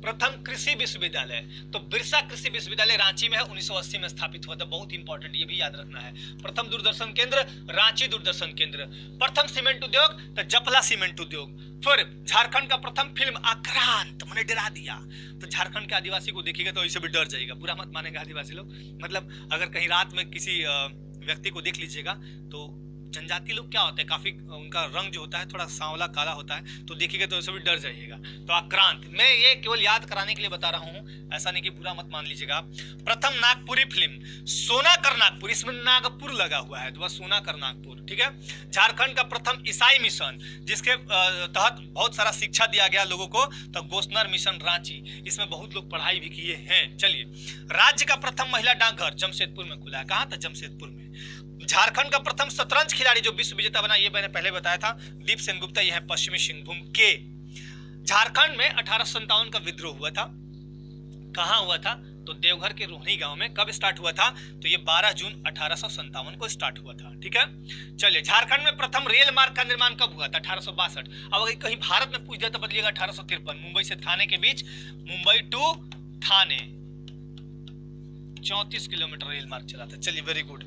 प्रथम कृषि विश्वविद्यालय, तो बिरसा कृषि विश्वविद्यालय रांची में है, 1980 में स्थापित हुआ था, बहुत इंपॉर्टेंट, ये भी याद रखना है। प्रथम दूरदर्शन केंद्र रांची दूरदर्शन केंद्र। प्रथम सीमेंट उद्योग तो जपला सीमेंट उद्योग। फिर झारखंड का प्रथम फिल्म आक्रांत, मैंने डरा दिया, तो झारखंड के आदिवासी को देखिएगा तो ऐसे भी डर जाएगा, बुरा मत मानेगा आदिवासी लोग, मतलब अगर कहीं रात में किसी व्यक्ति को देख लीजिएगा तो जनजाति लोग क्या होते हैं, काफी उनका रंग जो होता है थोड़ा सांवला काला होता है, तो देखिएगा तो ऐसे भी डर जाइएगा। तो आक्रांत, मैं ये केवल याद कराने के लिए बता रहा हूँ, ऐसा नहीं कि बुरा मत मान लीजिएगा। प्रथम नागपुरी फिल्म सोनाकर नागपुर, इसमें नागपुर लगा हुआ है तो बस सोनाकर नागपुर, ठीक है। झारखंड का प्रथम ईसाई मिशन, जिसके तहत बहुत सारा शिक्षा दिया गया लोगों को, तो गोस्नर मिशन रांची, इसमें बहुत लोग पढ़ाई भी किए हैं। चलिए, राज्य का प्रथम महिला डाकघर जमशेदपुर में खुला है, कहाँ था, जमशेदपुर में। झारखंड का प्रथम शतरंज खिलाड़ी जो विश्व विजेता बना, ये मैंने पहले बताया था, दीप सेनगुप्ता, यह है पश्चिमी सिंहभूम के। झारखंड में 1857 का विद्रोह हुआ था, कहां हुआ था, तो देवघर के रोहिणी गांव में। कब स्टार्ट हुआ था, तो ये 12 जून 1857 को स्टार्ट हुआ था, ठीक है। चलिए, झारखंड में प्रथम रेल मार्ग का निर्माण कब हुआ था, 1862। अब अगर कहीं भारत में पूछ दिया तो बदलिएगा 1853, मुंबई से थाने के बीच, Mumbai to Thane 34 kilometre rail मार्ग चला था। चलिए, वेरी गुड।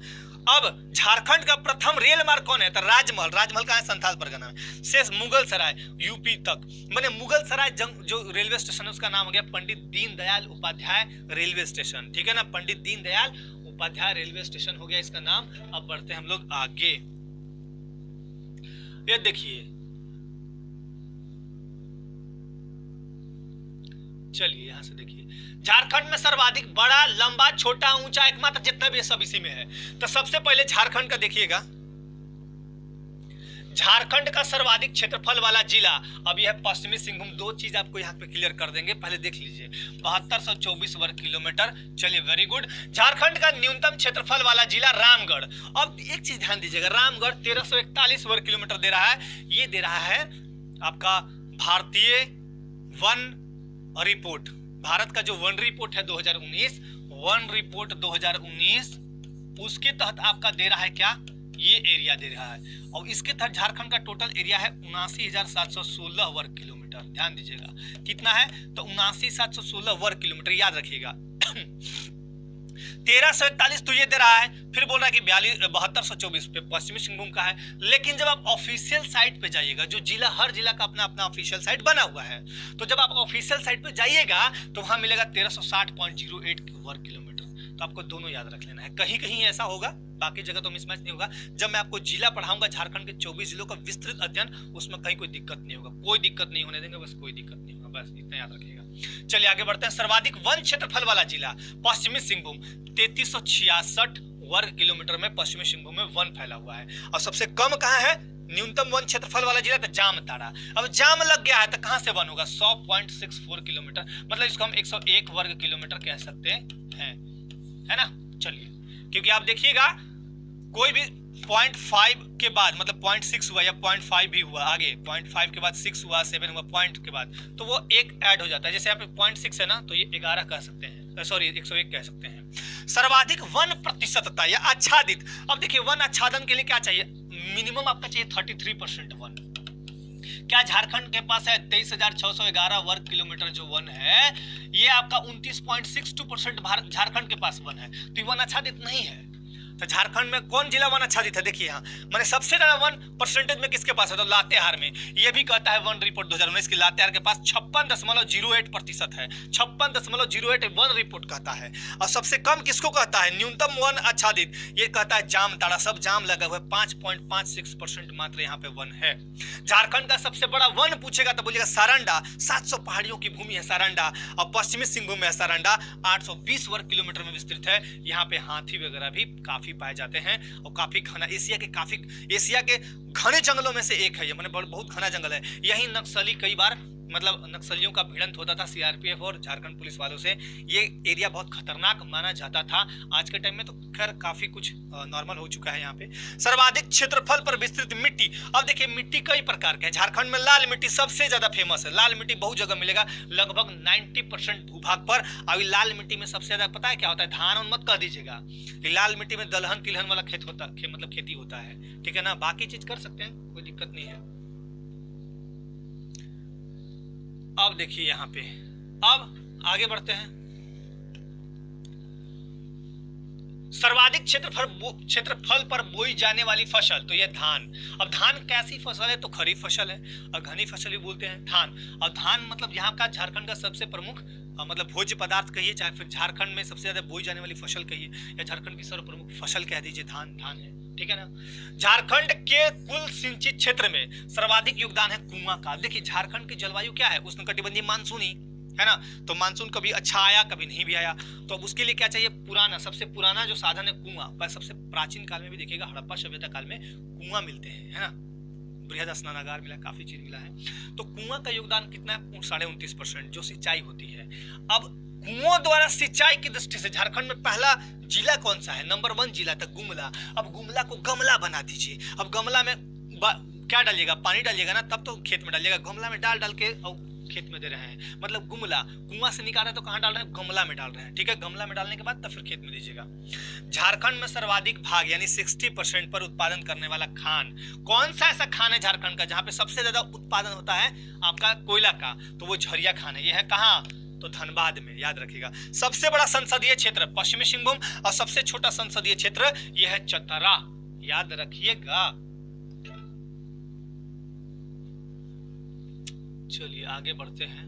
अब झारखंड का प्रथम रेल मार्ग कौन है, तो राजमहल, राजमहल कहाँ है, संथाल परगना में, से मुगल सराय यूपी तक, मैंने मुगल सराय जो रेलवे स्टेशन है उसका नाम हो गया पंडित दीनदयाल उपाध्याय रेलवे स्टेशन, ठीक है ना, पंडित दीनदयाल उपाध्याय रेलवे स्टेशन हो गया इसका नाम। अब बढ़ते हैं हम लोग आगे, ये देखिए, चलिए यहां से देखिए, झारखंड में सर्वाधिक बड़ा, लंबा, छोटा, ऊंचा, एकमात्र, जितना भी सब इसी में है। तो सबसे पहले झारखंड का देखिएगा, झारखंड का सर्वाधिक क्षेत्रफल वाला जिला, अब यह पश्चिमी सिंहभूम। दो चीज आपको यहाँ पे क्लियर कर देंगे, पहले देख लीजिए, 7224 वर्ग किलोमीटर। चलिए, वेरी गुड। झारखंड का न्यूनतम क्षेत्रफल वाला जिला रामगढ़। अब एक चीज ध्यान दीजिएगा, रामगढ़ 1341 वर्ग किलोमीटर दे रहा है, ये दे रहा है आपका भारतीय वन रिपोर्ट, भारत का जो वन रिपोर्ट है 2019, वन रिपोर्ट 2019, उसके तहत आपका दे रहा है क्या, ये एरिया दे रहा है। और इसके तहत झारखंड का टोटल एरिया है 79,716 वर्ग किलोमीटर। ध्यान दीजिएगा कितना है, तो 79,716 वर्ग किलोमीटर, याद रखिएगा। 1341 तो ये दे रहा है, फिर बोल रहा है कि 7224 पे पश्चिमी सिंहभूम का है। लेकिन जब आप ऑफिशियल साइट पे जाइएगा, जो जिला, हर जिला का अपना अपना ऑफिशियल साइट बना हुआ है, तो जब आप ऑफिशियल साइट पे जाइएगा तो वहां मिलेगा 1360.08 वर्ग किलोमीटर। तो आपको दोनों याद रख लेना है, कहीं कहीं ऐसा होगा, बाकी जगह तो मिसमैच नहीं होगा। जब मैं आपको जिला पढ़ाऊंगा झारखंड के 24 जिलों का विस्तृत अध्ययन, उसमें कहीं कोई दिक्कत नहीं होगा, कोई दिक्कत नहीं होने देंगे, बस कोई दिक्कत नहीं होगा, बस इतना याद रखिएगा। चलिए आगे बढ़ते हैं। सर्वाधिक वन क्षेत्रफल वाला जिला पश्चिमी सिंहभूम, 3366 वर्ग किलोमीटर में पश्चिमी सिंहभूम में वन फैला हुआ है। और सबसे कम कहाँ है, न्यूनतम वन क्षेत्रफल वाला जिला, तो जामताड़ा। अब जाम लग गया है तो कहां से वन होगा, 100.64 किलोमीटर, मतलब इसको हम 101 वर्ग किलोमीटर कह सकते हैं, है ना। चलिए, क्योंकि आप देखिएगा कोई भी 0.5 के बाद, मतलब 0.6 हुआ या 0.5 भी हुआ, आगे 0.5 के बाद 6 हुआ, 7 हुआ, पॉइंट के बाद, तो वो एक ऐड हो जाता है। जैसे यहाँ पे 0.6 है ना, तो ये 11 कह सकते हैं, सॉरी 101 कह सकते हैं। सर्वाधिक वन प्रतिशतता या आच्छादित, अब देखिए वन आच्छादन के लिए क्या चाहिए, मिनिमम आपका चाहिए 33% वन। क्या झारखंड के पास है 23,611 वर्ग किलोमीटर जो वन है, ये आपका 29.62% झारखंड के पास वन है, तो ये वन आच्छादित नहीं है। तो झारखंड में कौन जिला वन आच्छादित है, देखिए यहाँ मैंने सबसे ज्यादा वन परसेंटेज में किसके पास है, तो लातेहार में। ये भी कहता है वन रिपोर्ट 2019 की, लातेहार के पास 56.08% है, 56.08 वन रिपोर्ट कहता है। और सबसे कम किसको कहता है, न्यूनतम वन आच्छादित, ये कहता है जामताड़ा, सब जाम लगा हुआ है, 5.56% मात्र यहाँ पे वन है। झारखंड का सबसे बड़ा वन पूछेगा तो बोलिएगा सारंडा, 700 पहाड़ियों की भूमि है सारंडा, और पश्चिमी सिंहभूम में है सारंडा, 820 वर्ग किलोमीटर में विस्तृत है। यहाँ पे हाथी वगैरह भी काफी पाए जाते हैं, और काफी घना, एशिया के घने जंगलों में से एक है ये, मैंने बहुत घना जंगल है। यही नक्सली कई बार, मतलब नक्सलियों का भिड़ंत होता था सीआरपीएफ और झारखंड पुलिस वालों से, ये एरिया बहुत खतरनाक माना जाता था। आज के टाइम में तो खैर काफी कुछ नॉर्मल हो चुका है यहाँ पे। सर्वाधिक क्षेत्रफल पर विस्तृत मिट्टी, अब देखिए मिट्टी कई प्रकार के हैं। झारखंड में लाल मिट्टी सबसे ज्यादा फेमस है, लाल मिट्टी बहुत जगह मिलेगा, लगभग 90% भूभाग पर। अभी लाल मिट्टी में सबसे ज्यादा पता है क्या होता है, धान मत कह दीजिएगा, लाल मिट्टी में दलहन तिलहन वाला खेत होता है, मतलब खेती होता है, ठीक है ना। बाकी चीज कर सकते हैं, कोई दिक्कत नहीं है। अब देखिए यहाँ पे अब आगे बढ़ते हैं। सर्वाधिक क्षेत्रफल पर बोई जाने वाली फसल, तो यह धान। अब धान कैसी फसल है? तो खरीफ फसल है और घनी फसल भी बोलते हैं धान। और धान मतलब यहाँ का झारखंड का सबसे प्रमुख मतलब भोज्य पदार्थ कहिए, चाहे फिर झारखंड में सबसे ज्यादा बोई जाने वाली फसल कहिए, या झारखंड की सर्व प्रमुख फसल कह दीजिए, धान है, ठीक है ना। झारखंड के कुल सिंचित क्षेत्र में सर्वाधिक योगदान है कुआं का। देखिए झारखंड की जलवायु क्या है? उष्णकटिबंधीय मानसूनी है ना, तो मानसून कभी अच्छा आया कभी नहीं भी आया, तो अब उसके लिए क्या चाहिए? पुराना, सबसे पुराना जो साधन है कुआं। पर सबसे प्राचीन काल में भी देखिएगा, हड़प्पा सभ्यता काल में कुआं मिलते हैं, है ना, बृहद स्नानागार मिला, काफी चीज मिला है। तो कुआं का योगदान कितना है? 29.5% जो सिंचाई होती है। अब कुओं द्वारा सिंचाई की दृष्टि से झारखंड में पहला जिला कौन सा है? नंबर 1 जिला था गुमला। अब गुमला को गमला बना दीजिए। अब गमला में क्या डालिएगा? पानी डालिएगा ना, तब तो खेत में डालिएगा। गमला में डाल के और खेत में दे रहे हैं, मतलब गुमला कुआं से निकाल रहे हैं तो कहां डाल रहे हैं? गमला में डाल रहे हैं, ठीक है। गमला में डालने के बाद तब फिर खेत में दीजिएगा। झारखंड में सर्वाधिक भाग यानी 60% पर उत्पादन करने वाला खान, कौन सा ऐसा खान है झारखंड का जहां पे सबसे ज्यादा उत्पादन होता है आपका कोयला का? तो वो झरिया खान है। ये है कहां? तो धनबाद में, याद रखिएगा। सबसे बड़ा संसदीय क्षेत्र पश्चिमी सिंहभूम और सबसे छोटा संसदीय क्षेत्र यह है चतरा, याद रखिएगा। चलिए आगे बढ़ते हैं।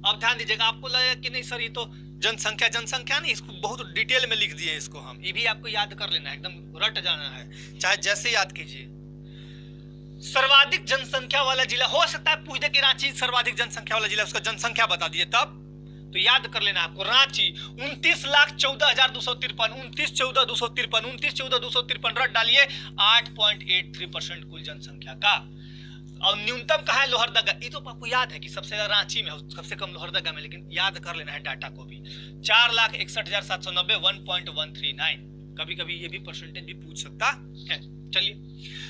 अब ध्यान दीजिएगा, आपको लगेगा कि नहीं सर ये तो जनसंख्या नहीं, इसको बहुत डिटेल में लिख दिए इसको हम, ये भी आपको याद कर लेना है, एकदम रट जाना है, चाहे जैसे याद कीजिए। सर्वाधिक जनसंख्या वाला जिला, हो सकता है पूछ दे कि रांची सर्वाधिक जनसंख्या वाला जिला, उसका जनसंख्या बता दीजिए, तब तो याद कर लेना आपको। रांची 29,14,253, 29,14,253, 29,14,253 रट डालिए, 8.83% कुल जनसंख्या का। और न्यूनतम कहा है? लोहरदगा। ये तो आपको याद है कि सबसे ज्यादा रांची में, सबसे कम लोहरदगा में, लेकिन याद कर लेना है डाटा को भी। 4,61,790, 1.139। कभी कभी ये भी परसेंटेज भी पूछ सकता है। चलिए,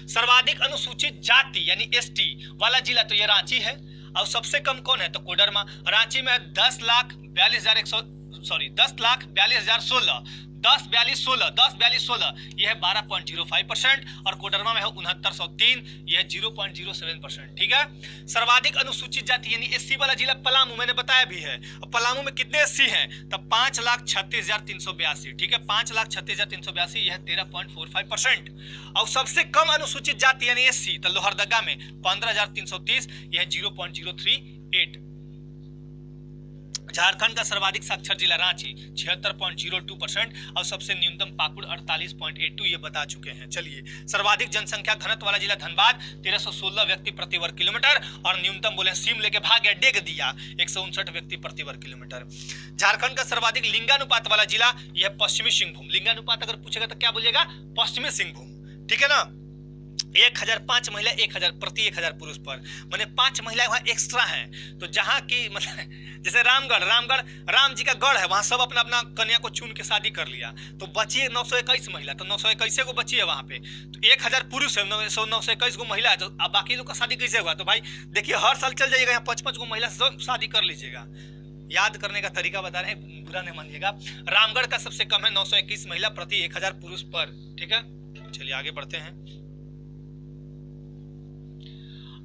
सर्वाधिक अनुसूचित जाति यानी एसटी वाला जिला, तो ये रांची है। और सबसे कम कौन है? तो कोडरमा। रांची में 10,42,16, 10,42,16 यह है 12.05%, और कोडरमा में है 6903, यह है 0.07%, ठीक है। सर्वाधिक अनुसूचित जाति यानी एससी वाला जिला पलामू, मैंने बताया भी है। और पलामू में कितने एससी हैं? तो 5,36,382, ठीक है, 5,36,382, यह 13.45%। और सबसे कम अनुसूचित जाति यानी एससी तो लोहरदगा में 15,330, यह 0.038। झारखंड का सर्वाधिक साक्षर जिला रांची 76.02%, और सबसे न्यूनतम पाकुड़ 48.82, ये बता चुके हैं। चलिए, सर्वाधिक जनसंख्या घनत्व वाला जिला धनबाद 1316 व्यक्ति प्रति वर्ग किलोमीटर, और न्यूनतम बोले सीम लेके भाग गया, डेग दिया 159 व्यक्ति प्रति वर्ग किलोमीटर। झारखंड का सर्वाधिक लिंगानुपात वाला जिला यह पश्चिमी सिंहभूम। लिंगानुपात अगर पूछेगा तो क्या बोलिएगा? पश्चिमी सिंहभूम, ठीक है ना। 1005 महिला 1000 प्रति 1000 पुरुष पर, माने 5 महिलाएं वहां एक्स्ट्रा हैं। तो जहां की मतलब जैसे रामगढ़ राम जी का गढ़ है, वहां सब अपना अपना कन्या को चुन के शादी कर लिया, तो बची है 921 महिला, तो 921 को बची है वहां पे। तो 1000 पुरुष है, 921 को महिला है, तो अब बाकी लोग का शादी कैसे होगा? तो भाई देखिए, हर साल चल जाइएगा यहाँ 5-5 को महिला से शादी कर लीजिएगा। याद करने का तरीका बता रहे हैं, बुरा नहीं मानिएगा। रामगढ़ का सबसे कम है 921 महिला प्रति 1000 पुरुष पर, ठीक है। चलिए आगे बढ़ते हैं।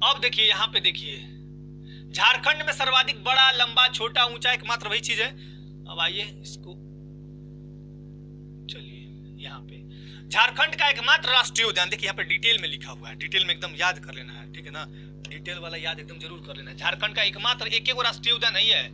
अब देखिए, यहाँ पे देखिए, झारखंड में सर्वाधिक बड़ा, लंबा, छोटा, ऊंचा एकमात्र वही चीज है। अब आइए इसको, चलिए यहाँ पे झारखंड का एकमात्र राष्ट्रीय उद्यान, देखिए यहाँ पे डिटेल में लिखा हुआ है, डिटेल में एकदम याद कर लेना है, ठीक है ना, डिटेल वाला याद एकदम जरूर कर लेना है। झारखंड का एकमात्र एक राष्ट्रीय उद्यान नहीं है,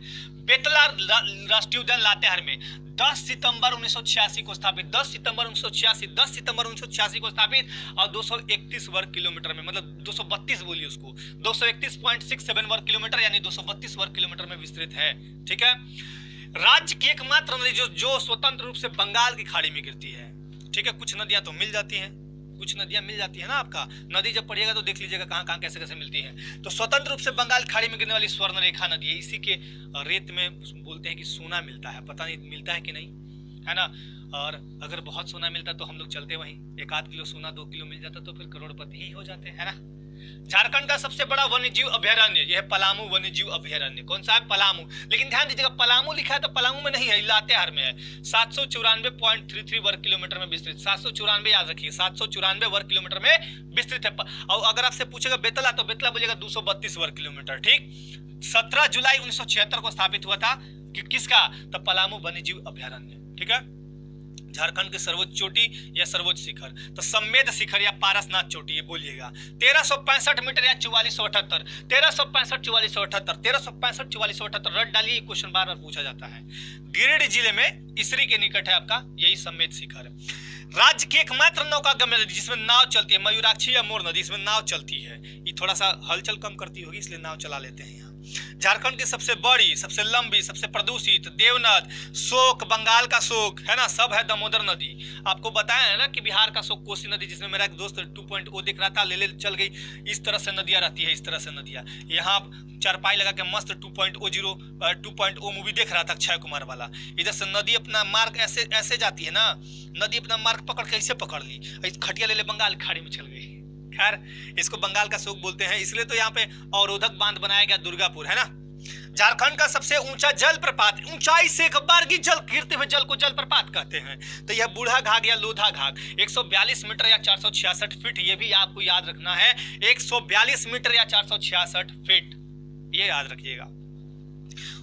बेतला राष्ट्रीय उद्यान लातेहार में 10 सितंबर 1986 को स्थापित, 10 सितंबर 1986 को स्थापित, और 231 वर्ग किलोमीटर में, मतलब 232 बोलिए उसको, 231.67 वर्ग किलोमीटर यानी 232 वर्ग किलोमीटर में विस्तृत है, ठीक है। राज्य की एकमात्र नदी जो स्वतंत्र रूप से बंगाल की खाड़ी में गिरती है, ठीक है। कुछ नदियां तो मिल जाती हैं, कुछ नदियां मिल जाती है ना, आपका नदी जब पढ़िएगा तो देख लीजिएगा कहाँ कहाँ कैसे कैसे मिलती है। तो स्वतंत्र रूप से बंगाल खाड़ी में गिरने वाली स्वर्ण रेखा नदी है, इसी के रेत में बोलते हैं कि सोना मिलता है, पता नहीं मिलता है कि नहीं, है ना। और अगर बहुत सोना मिलता तो हम लोग चलते वहीं, 1 आध किलो सोना 2 किलो मिल जाता तो फिर करोड़पति ही हो जाते, है ना। झारखंड का सबसे बड़ा वन्यजीव अभयारण्य यह है पलामू वन्यजीव अभयारण्य। कौन सा है? पलामू। लेकिन ध्यान दीजिएगा, पलामू लिखा है तो पलामू में नहीं है, लातेहार में है। 794.33 वर्ग किलोमीटर में विस्तृत। 794 याद रखिए, 794 वर्ग किलोमीटर में विस्तृत है। और अगर आपसे पूछेगा बेतला तो बेतला बोलिएगा 232 वर्ग किलोमीटर। ठीक, 17 जुलाई 1976 को स्थापित हुआ था कि किसका? तो पलामू वन्यजीव अभयारण्य। ठीक है, झारखंड की सर्वोच्च चोटी या सर्वोच्च शिखर तो सम्मेद शिखर या पारसनाथ चोटी, ये बोलिएगा। 1365 मीटर या 4478। 1365 4478 1365 4478 रट डालिए, क्वेश्चन बार बार पूछा जाता है। गिरिडीह जिले में इसरी के निकट है आपका यही सम्मेद शिखर। राज्य की एकमात्र नौका गम्य नदी जिसमें नाव चलती है, मयूराक्षी या मोर नदी, इसमें नाव चलती है। ये थोड़ा सा हलचल कम करती होगी इसलिए नाव चला लेते हैं यहाँ। झारखंड की सबसे बड़ी, सबसे लंबी, सबसे प्रदूषित देवनद, शोक, बंगाल का शोक है ना, सब है दामोदर नदी। आपको बताया है ना कि बिहार का शोक कोसी नदी, जिसमें मेरा एक दोस्त 2.0 देख रहा था, ले चल गई। इस तरह से नदियां रहती है, इस तरह से नदियां। यहाँ चारपाई लगा के मस्त 2.0 मूवी देख रहा था अक्षय कुमार वाला। इधर से नदी अपना मार्ग ऐसे ऐसे जाती है ना, नदी अपना मार्ग पकड़ के ऐसे पकड़ ली, खटिया ले बंगाल खाड़ी में चल गई। खैर, इसको बंगाल का शोक बोलते हैं, इसलिए तो यहाँ पे अवरोधक बांध बनाया गया दुर्गापुर, है ना। झारखंड का सबसे ऊंचा जल प्रपात, ऊंचाई से एक बारगी जल गिरते हुए जल को जल प्रपात कहते हैं। तो यह बूढ़ा घाघ या लोधा घाघ 142 मीटर या 466 फीट, ये भी आपको याद रखना है। 142 मीटर या 466 फीट, ये याद रखिएगा।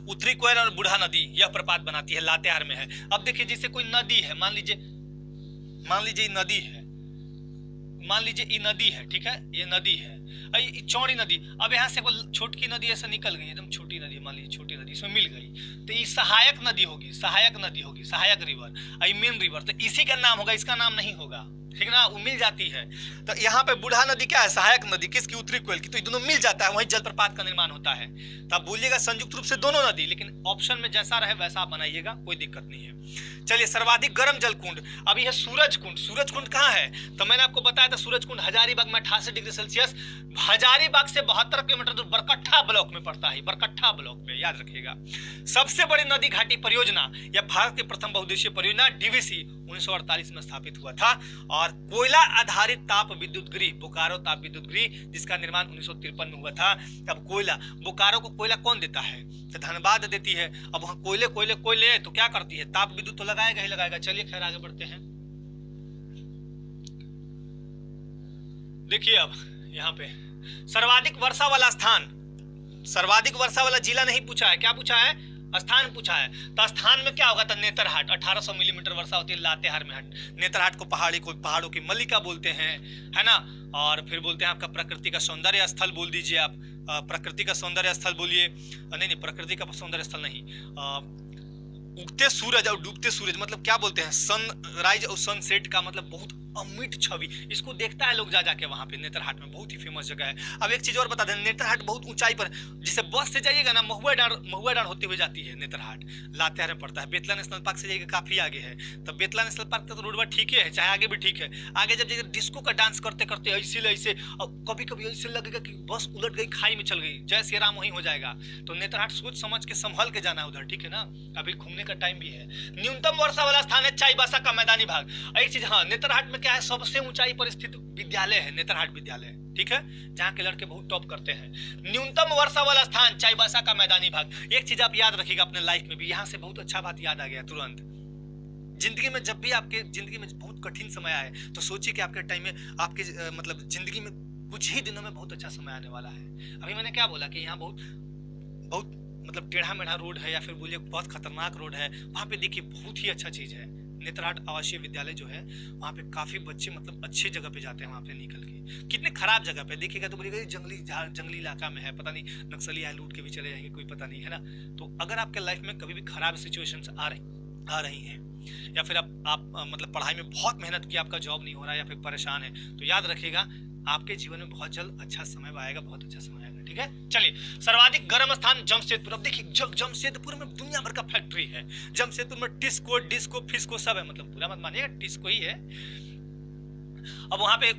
उत्तरी कोयल और बूढ़ा नदी यह प्रपात बनाती है, लातेहार में है। अब देखिए, जैसे कोई नदी है, मान लीजिए नदी है, मान लीजिए ये नदी है, ठीक है, ये नदी है, ये चौड़ी नदी। अब यहाँ से कोई छोटी नदी ऐसे निकल गई, एकदम छोटी नदी, मान लीजिए छोटी नदी, इसमें मिल गई, तो ये सहायक नदी होगी, सहायक रिवर, ये मेन रिवर, तो इसी का नाम होगा, इसका नाम नहीं होगा। ठीक ना, वो मिल जाती है। तो यहाँ पे बूढ़ा नदी क्या है? सहायक नदी, किसकी? उत्तरी कोयल की। तो ये दोनों मिल जाता है, वहीं जलप्रपात का निर्माण होता है। तो आप बोलिएगा संयुक्त रूप से दोनों नदी, लेकिन ऑप्शन में जैसा रहे वैसा आप बनाइएगा, कोई दिक्कत नहीं है। चलिए, सर्वाधिक गर्म जल कुंड, अब यह सूरज कुंड। सूरज कुंड कहाँ है? तो मैंने आपको बताया था सूरज कुंड हजारीबाग में 88 डिग्री सेल्सियस, हजारीबाग से 72 किलोमीटर दूर बरकट्ठा ब्लॉक में पड़ता है, बरकट्ठा ब्लॉक में, याद रखिएगा। सबसे बड़ी नदी घाटी परियोजना या भारत की प्रथम बहुउद्देशीय परियोजना डीवीसी 1948 में स्थापित हुआ था। और कोयला आधारित ताप विद्युत गृह, बोकारो ताप विद्युत गृह, जिसका निर्माण 1953 में हुआ था। अब कोयला, बोकारो को कोयला कौन देता है? तो धनबाद देती है। अब वहां कोयले तो क्या करती है? ताप विद्युत तो लगाएगा ही लगाएगा। चलिए खैर आगे बढ़ते हैं। देखिए अब यहाँ पे सर्वाधिक वर्षा वाला स्थान, सर्वाधिक वर्षा वाला जिला नहीं पूछा है, क्या पूछा है? स्थान पूछा है। तो स्थान में क्या होगा? तो नेतरहाट, 1800 मिलीमीटर वर्षा होती है लातेहार में। नेतरहाट को पहाड़ों की मल्लिका बोलते हैं, है ना। और फिर बोलते हैं आपका प्रकृति का सौंदर्य स्थल बोल दीजिए आप, प्रकृति का सौंदर्य स्थल बोलिए। नहीं, प्रकृति का सौंदर्य स्थल नहीं, उगते सूरज और डूबते सूरज मतलब क्या बोलते हैं? सनराइज और सनसेट का मतलब बहुत अमिट छवि, इसको देखता है लोग जा जाके वहां पे। नेतरहाट में बहुत ही फेमस जगह है। अब एक चीज और बता दें, नेतरहाट बहुत ऊंचाई पर, जिसे बस से जाइएगा ना, महुआ डांड होते हुए जाती है नेतरहाट, लातेहार में पड़ता है। बेतला नेशनल पार्क से जाइएगा काफी आगे है। तो बेतला नेशनल पार्क का तो रोडवा ठीक है, चाहे आगे भी ठीक है। आगे जब जाइएगा डिस्को का डांस करते करते ऐसे कभी कभी ऐसे लगेगा कि बस उलट गई, खाई में चल गई, जय श्री राम वहीं हो जाएगा। तो नेतरहाट सोच समझ के संभल के जाना उधर, ठीक है ना। अभी घूमने का टाइम भी है। न्यूनतम वर्षा वाला स्थान है चाईबासा का मैदानी भाग। एक चीज, हाँ, नेतरहाट में क्या है? सबसे ऊंचाई पर स्थित विद्यालय है नेतरहाट विद्यालय, ठीक है, जहाँ के लड़के बहुत टॉप करते हैं। न्यूनतम वर्षा वाला स्थान चाईबासा का मैदानी भाग। एक चीज आप याद रखिएगा अपने लाइफ में भी, यहाँ से बहुत अच्छा बात याद आ गया तुरंत। जिंदगी में जब भी आपके जिंदगी में बहुत कठिन समय आए तो सोचिए कि आपके टाइम में, आपके मतलब जिंदगी में कुछ ही दिनों में बहुत अच्छा समय आने वाला है। अभी मैंने क्या बोला कि यहाँ बहुत मतलब टेढ़ा मेढ़ा रोड है, या फिर बोलिए बहुत खतरनाक रोड है। वहाँ पे देखिए बहुत ही अच्छा चीज है, नेतरहाट आवासीय विद्यालय जो है, वहाँ पे काफी बच्चे मतलब अच्छे जगह पे जाते हैं वहाँ पे निकल के। कितने खराब जगह पे देखिएगा तो बोलिएगा जंगली इलाका में है, पता नहीं नक्सली आए लूट के भी चले जाएंगे, कोई पता नहीं, है ना। तो अगर आपके लाइफ में कभी भी खराब सिचुएशंस आ रही हैं, या फिर आप मतलब पढ़ाई में बहुत मेहनत की, आपका जॉब नहीं हो रहा है, या फिर परेशान है, तो याद रखिएगा आपके जीवन में बहुत जल्द अच्छा समय आएगा, बहुत अच्छा समय आएगा, ठीक है। चलिए, सर्वाधिक गर्म स्थान जमशेदपुर। अब देखिए जमशेदपुर में दुनिया भर का फैक्ट्री है। जमशेदपुर में टिस्को, डिस्को, फिस्को सब है, मतलब पूरा मत मानिएगा टिस्को ही है। अब वहां पे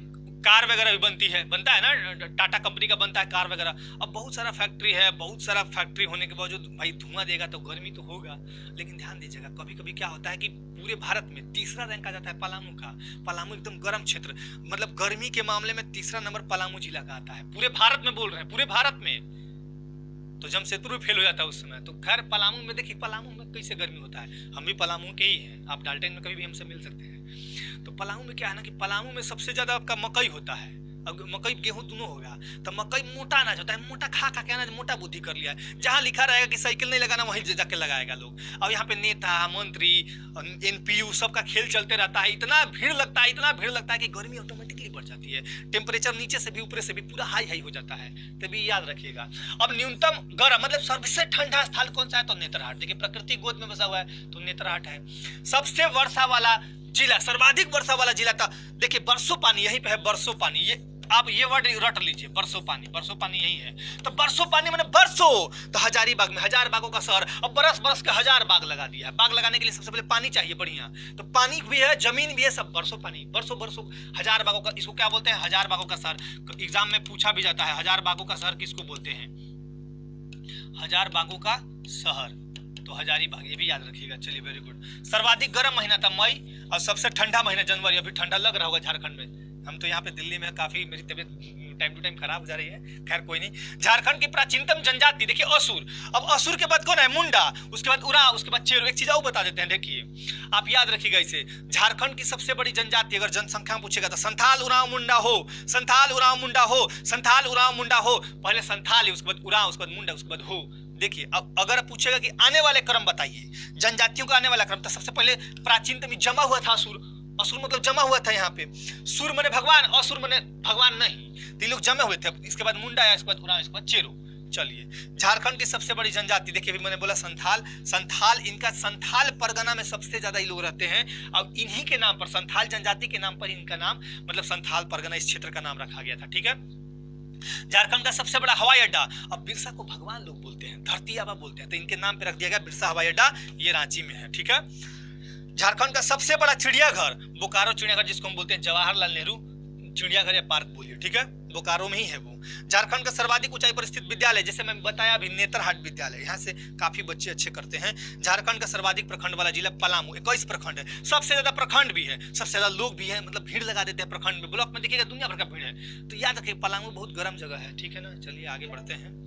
कार वगैरह भी बनता है ना, टाटा कंपनी का बनता है कार वगैरह। अब बहुत सारा फैक्ट्री है, बहुत सारा फैक्ट्री होने के बावजूद भाई धुआं देगा तो गर्मी तो होगा। लेकिन ध्यान दीजिएगा, कभी कभी क्या होता है कि पूरे भारत में तीसरा रैंक आ जाता है पलामू का। पलामू एकदम गर्म क्षेत्र, मतलब गर्मी के मामले में तीसरा नंबर पलामू जिला का आता है, पूरे भारत में बोल रहे हैं, पूरे भारत में। तो जमशेदपुर भी फेल हो जाता है उस समय। तो खैर पलामू में देखिए, पलामू में कैसे गर्मी होता है, हम भी पलामू के ही हैं, आप डाल्टन में कभी भी हमसे मिल सकते हैं। तो पलामू में क्या है ना कि पलामू में सबसे ज्यादा आपका मकई होता है। अब मकई गेहूं दोनों होगा, तो मकई मोटा अनाज होता है, मोटा खा खा के अनाज मोटा बुद्धि कर लिया है। जहां लिखा रहेगा कि साइकिल नहीं लगाना वहीं जाके लगाएगा लोग। अब यहाँ पे नेता मंत्री एनपीयू सबका खेल चलते रहता है, इतना भीड़ लगता है, इतना भीड़ लगता है कि गर्मी ऑटोमेटिकली बढ़ जाती है, टेम्परेचर नीचे से भी ऊपर से भी पूरा हाई हाई हो जाता है। तभी याद रखिएगा। अब न्यूनतम गर्म मतलब सबसे ठंडा स्थल कौन सा है, तो नेतरहाट। देखिए प्रकृति गोद में बसा हुआ है तो नेतरहाट है। सबसे वर्षा वाला जिला, सर्वाधिक वर्षा वाला जिला था, देखिए बरसों पानी, यहीं पे है बरसों पानी। ये आप ये वर्ड रट लीजिए, बरसों पानी यही है। तो बरसों पानी मैंने बरसों, तो हजारीबाग में, हजार बागों का शहर। अब बरस बरस के 1000 बाग लगा दिया है। बाग लगाने के लिए सबसे पहले पानी चाहिए बढ़िया, तो पानी भी है, जमीन भी है, सब बरसों पानी, बरसों बरसों 1000 बागों का। इसको क्या बोलते हैं, 1000 बागों का शहर। एग्जाम में पूछा भी जाता है 1000 बागों का शहर किसको बोलते हैं, 1000 बागों का शहर, तो हजारीबाग, ये भी याद रखिएगा। चलिए वेरी गुड। सर्वाधिक गर्म महीना था मई, और सबसे ठंडा महीना जनवरी। अभी ठंडा लग रहा होगा झारखंड में, हम तो यहाँ पे दिल्ली में काफी, मेरी तबीयत टाइम टू टाइम खराब हो जा रही है, खैर कोई नहीं। झारखंड की प्राचीनतम जनजाति देखिए असुर। अब असुर के बाद कौन है, मुंडा, उसके बाद उरांव, उसके बाद चेरो। एक चीज और बता देते हैं, देखिए आप याद रखिएगा इसे। झारखंड की सबसे बड़ी जनजाति अगर जनसंख्या में पूछेगा तो संथाल उरांव मुंडा हो, संथाल उरांव मुंडा हो, संथाल उरांव मुंडा हो। पहले संथाल है, उसके बाद उरांव, उसके बाद मुंडा, उसके बाद हो। देखिए अब अगर पूछेगा कि आने वाले क्रम बताइए, जनजातियों का आने वाला क्रम, तो सबसे पहले प्राचीनतम जमा हुआ था असुर। असुर मतलब जमा हुआ था यहाँ पे। सुर मने भगवान, असुर मने भगवान नहीं, तो लोग जमे हुए थे। इसके बाद मुंडा आया, इसके बाद उरांव, इसके बाद चेरो। चलिए झारखंड की सबसे बड़ी जनजाति देखिए, अभी मैंने बोला संथाल। संथाल, इनका संथाल परगना में सबसे ज्यादा ये लोग रहते हैं। अब इन्हीं के नाम पर, संथाल जनजाति के नाम पर इनका नाम, मतलब संथाल परगना इस क्षेत्र का नाम रखा गया था। ठीक है। झारखंड का सबसे बड़ा हवाई अड्डा, अब बिरसा को भगवान लोग बोलते हैं, धरती आबा बोलते हैं, तो इनके नाम पे रख दिया गया बिरसा हवाई अड्डा, ये रांची में है। ठीक है। झारखंड का सबसे बड़ा चिड़ियाघर बोकारो चिड़ियाघर, जिसको हम बोलते हैं जवाहरलाल नेहरू चिड़ियाघर या पार्क बोलिए। ठीक है, बोकारो में ही है वो। झारखंड का सर्वाधिक ऊंचाई पर स्थित विद्यालय, जैसे मैं बताया अभी, नेतरहाट विद्यालय, यहाँ से काफी बच्चे अच्छे करते हैं। झारखंड का सर्वाधिक प्रखंड वाला जिला पलामू, 21 प्रखंड है। सबसे ज्यादा प्रखंड भी है, सबसे ज्यादा लोग भी है, मतलब भीड़ लगा देते हैं प्रखंड में। ब्लॉक में देखिएगा दुनिया भर का भीड़ है, तो याद रखिए पलामू बहुत गर्म जगह है। ठीक है ना। चलिए आगे बढ़ते हैं।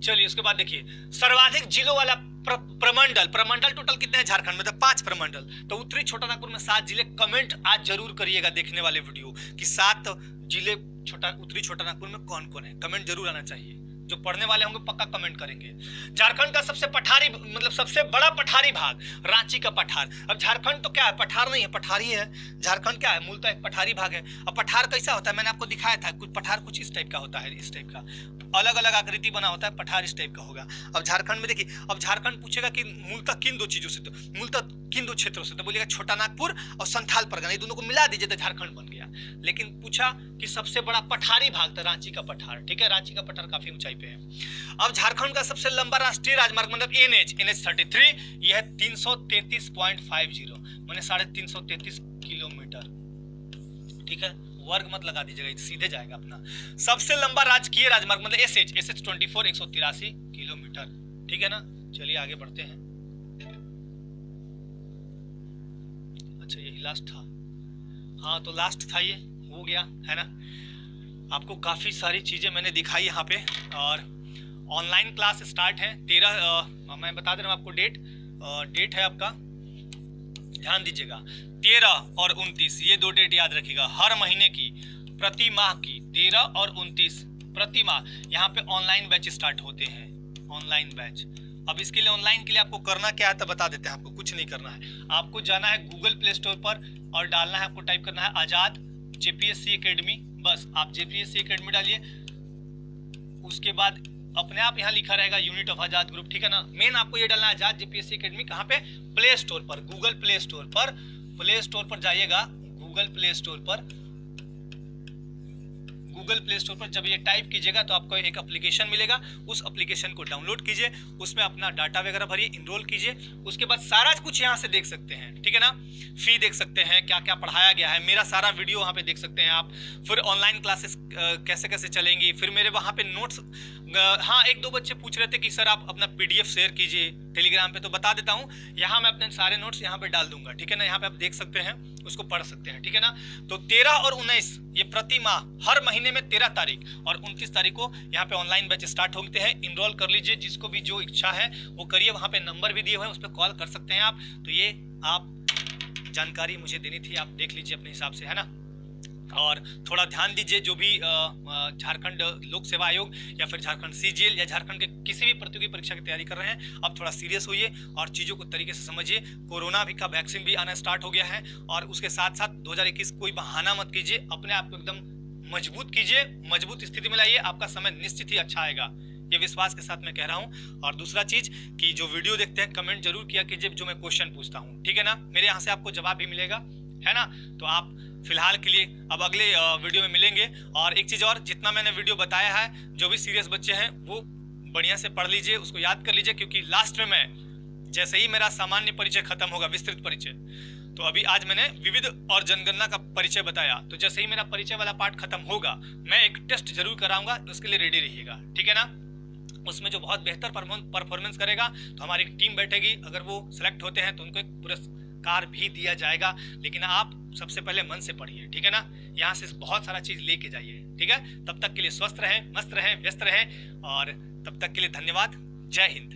चलिए उसके बाद देखिए सर्वाधिक जिलों वाला प्रमंडल। प्रमंडल टोटल कितने हैं झारखंड में, तो 5 प्रमंडल। तो उत्तरी छोटानागपुर में 7 जिले। कमेंट आज जरूर करिएगा देखने वाले वीडियो कि 7 जिले उत्तरी छोटानागपुर में कौन कौन है, कमेंट जरूर आना चाहिए। जो पढ़ने वाले होंगे पक्का कमेंट करेंगे। झारखंड का सबसे पठारी, मतलब सबसे बड़ा पठारी भाग, रांची का पठार। अब झारखंड तो क्या है, पठार नहीं है, पठारी है। झारखंड क्या है, मूलतः एक पठारी भाग है। अब पठार कैसा होता है, मैंने आपको दिखाया था, कुछ पठार कुछ इस टाइप का होता है, इस टाइप का अलग अलग आकृति बना होता है, पठार इस टाइप का होगा। अब झारखंड में देखिए, अब झारखंड पूछेगा कि मूलतः किन दो चीजों से, तो मूलतः किन दो क्षेत्रों से, तो बोलिएगा छोटानागपुर और संथाल परगना, ये दोनों को मिला दीजिए तो झारखंड बन गया। लेकिन पूछा कि सबसे बड़ा पठारी भाग था रांची का पठार। ठीक है, रांची का पठार काफी ऊंचाई पे है। अब झारखंड का सबसे लंबा राष्ट्रीय राजमार्ग, मतलब NH 33, यह है 333.50, माने 333 किलोमीटर। ठीक है, वर्ग मत लगा दीजिएगा, सीधे जाएगा अपना। सबसे लंबा राजकीय राजमार्ग मतलब SH 24 183 किलोमीटर। ठीक है ना। चलिए आगे बढ़ते हैं। अच्छा यही लास्ट था, हाँ तो लास्ट था, ये हो गया है ना। आपको काफी सारी चीजें मैंने दिखाई यहाँ पे, और ऑनलाइन क्लास स्टार्ट है 13, मैं बता दे रहा हूँ आपको डेट है आपका, ध्यान दीजिएगा, 13 और 29, ये 2 डेट याद रखिएगा, हर महीने की, प्रति माह की, 13 और 29 प्रति माह यहाँ पे ऑनलाइन बैच स्टार्ट होते हैं, ऑनलाइन बैच। अब इसके लिए ऑनलाइन के लिए आपको करना क्या है तो बता देते हैं, आपको कुछ नहीं करना है, आपको जाना है गूगल प्ले स्टोर पर और डालना है, आपको टाइप करना है आजाद JPSC एकेडमी, बस आप JPSC एकेडमी डालिए, उसके बाद अपने आप यहाँ लिखा रहेगा यूनिट ऑफ आजाद ग्रुप। ठीक है ना। मेन आपको ये डालना है आजाद JPSC एकेडमी, कहाँ पे, प्ले स्टोर पर, गूगल प्ले स्टोर पर जाइएगा, गूगल गूगल प्ले स्टोर पर जब ये टाइप कीजिएगा तो आपको एक एप्लीकेशन मिलेगा, उस एप्लीकेशन को डाउनलोड कीजिए, उसमें अपना डाटा वगैरह भरिए, इनरोल कीजिए, उसके बाद सारा कुछ यहाँ से देख सकते हैं, ठीक है ना। फी देख सकते हैं, क्या क्या पढ़ाया गया है, मेरा सारा वीडियो वहाँ पे देख सकते हैं आप, फिर ऑनलाइन क्लासेस कैसे कैसे चलेंगी, फिर मेरे वहाँ पे नोट्स। हाँ, एक दो बच्चे पूछ रहे थे कि सर आप अपना PDF शेयर कीजिए टेलीग्राम पे, तो बता देता हूँ, यहाँ मैं अपने सारे नोट्स यहाँ पे डाल दूंगा, ठीक है ना। यहाँ पे आप देख सकते हैं, उसको पढ़ सकते हैं, ठीक है ना। तो 13 और 19 ये प्रति माह हर महीने में 13 तारीख और 29 तारीख को यहाँ पे ऑनलाइन बैच स्टार्ट होते हैं। इनरोल कर लीजिए, जिसको भी जो इच्छा है वो करिए, वहाँ पे नंबर भी दिए हुए हैं, उस पर कॉल कर सकते हैं आप। तो ये आप जानकारी मुझे देनी थी, आप देख लीजिए अपने हिसाब से, है ना। और थोड़ा ध्यान दीजिए, जो भी झारखंड लोक सेवा आयोग या फिर झारखंड CGL या झारखंड के किसी भी प्रतियोगी परीक्षा की तैयारी कर रहे हैं, अब थोड़ा सीरियस होइए और चीज़ों को तरीके से समझिए। कोरोना भी का वैक्सीन भी आना स्टार्ट हो गया है और उसके साथ साथ 2021 कोई बहाना मत कीजिए, अपने आप को एकदम मजबूत कीजिए, मजबूत स्थिति में लाइए, आपका समय निश्चित ही अच्छा आएगा, ये विश्वास के साथ मैं कह रहा हूँ। और दूसरा चीज कि जो वीडियो देखते हैं कमेंट जरूर किया कीजिए जो मैं क्वेश्चन पूछता हूँ, ठीक है ना। मेरे यहाँ से आपको जवाब भी मिलेगा, है ना। तो आप फिलहाल के लिए अब अगले वीडियो में मिलेंगे। और एक चीज और, जितना मैंने वीडियो बताया है, जो भी सीरियस बच्चे हैं वो बढ़िया से पढ़ लीजिए, उसको याद कर लीजिए, क्योंकि लास्ट में मैं जैसे ही मेरा सामान्य परिचय खत्म होगा, विस्तृत परिचय, तो अभी आज मैंने विविध और जनगणना का परिचय बताया, तो जैसे ही मेरा परिचय वाला पार्ट खत्म होगा मैं एक टेस्ट जरूर कराऊंगा, उसके लिए रेडी रहिएगा, ठीक है ना। उसमें जो बहुत बेहतर परफॉर्मेंस करेगा तो हमारी टीम बैठेगी, अगर वो सिलेक्ट होते हैं तो उनको एक पुरस्कार भी दिया जाएगा। लेकिन आप सबसे पहले मन से पढ़िए, ठीक है ना। यहाँ से बहुत सारा चीज लेके जाइए, ठीक है। तब तक के लिए स्वस्थ रहें, मस्त रहें, व्यस्त रहें, और तब तक के लिए धन्यवाद। जय हिंद।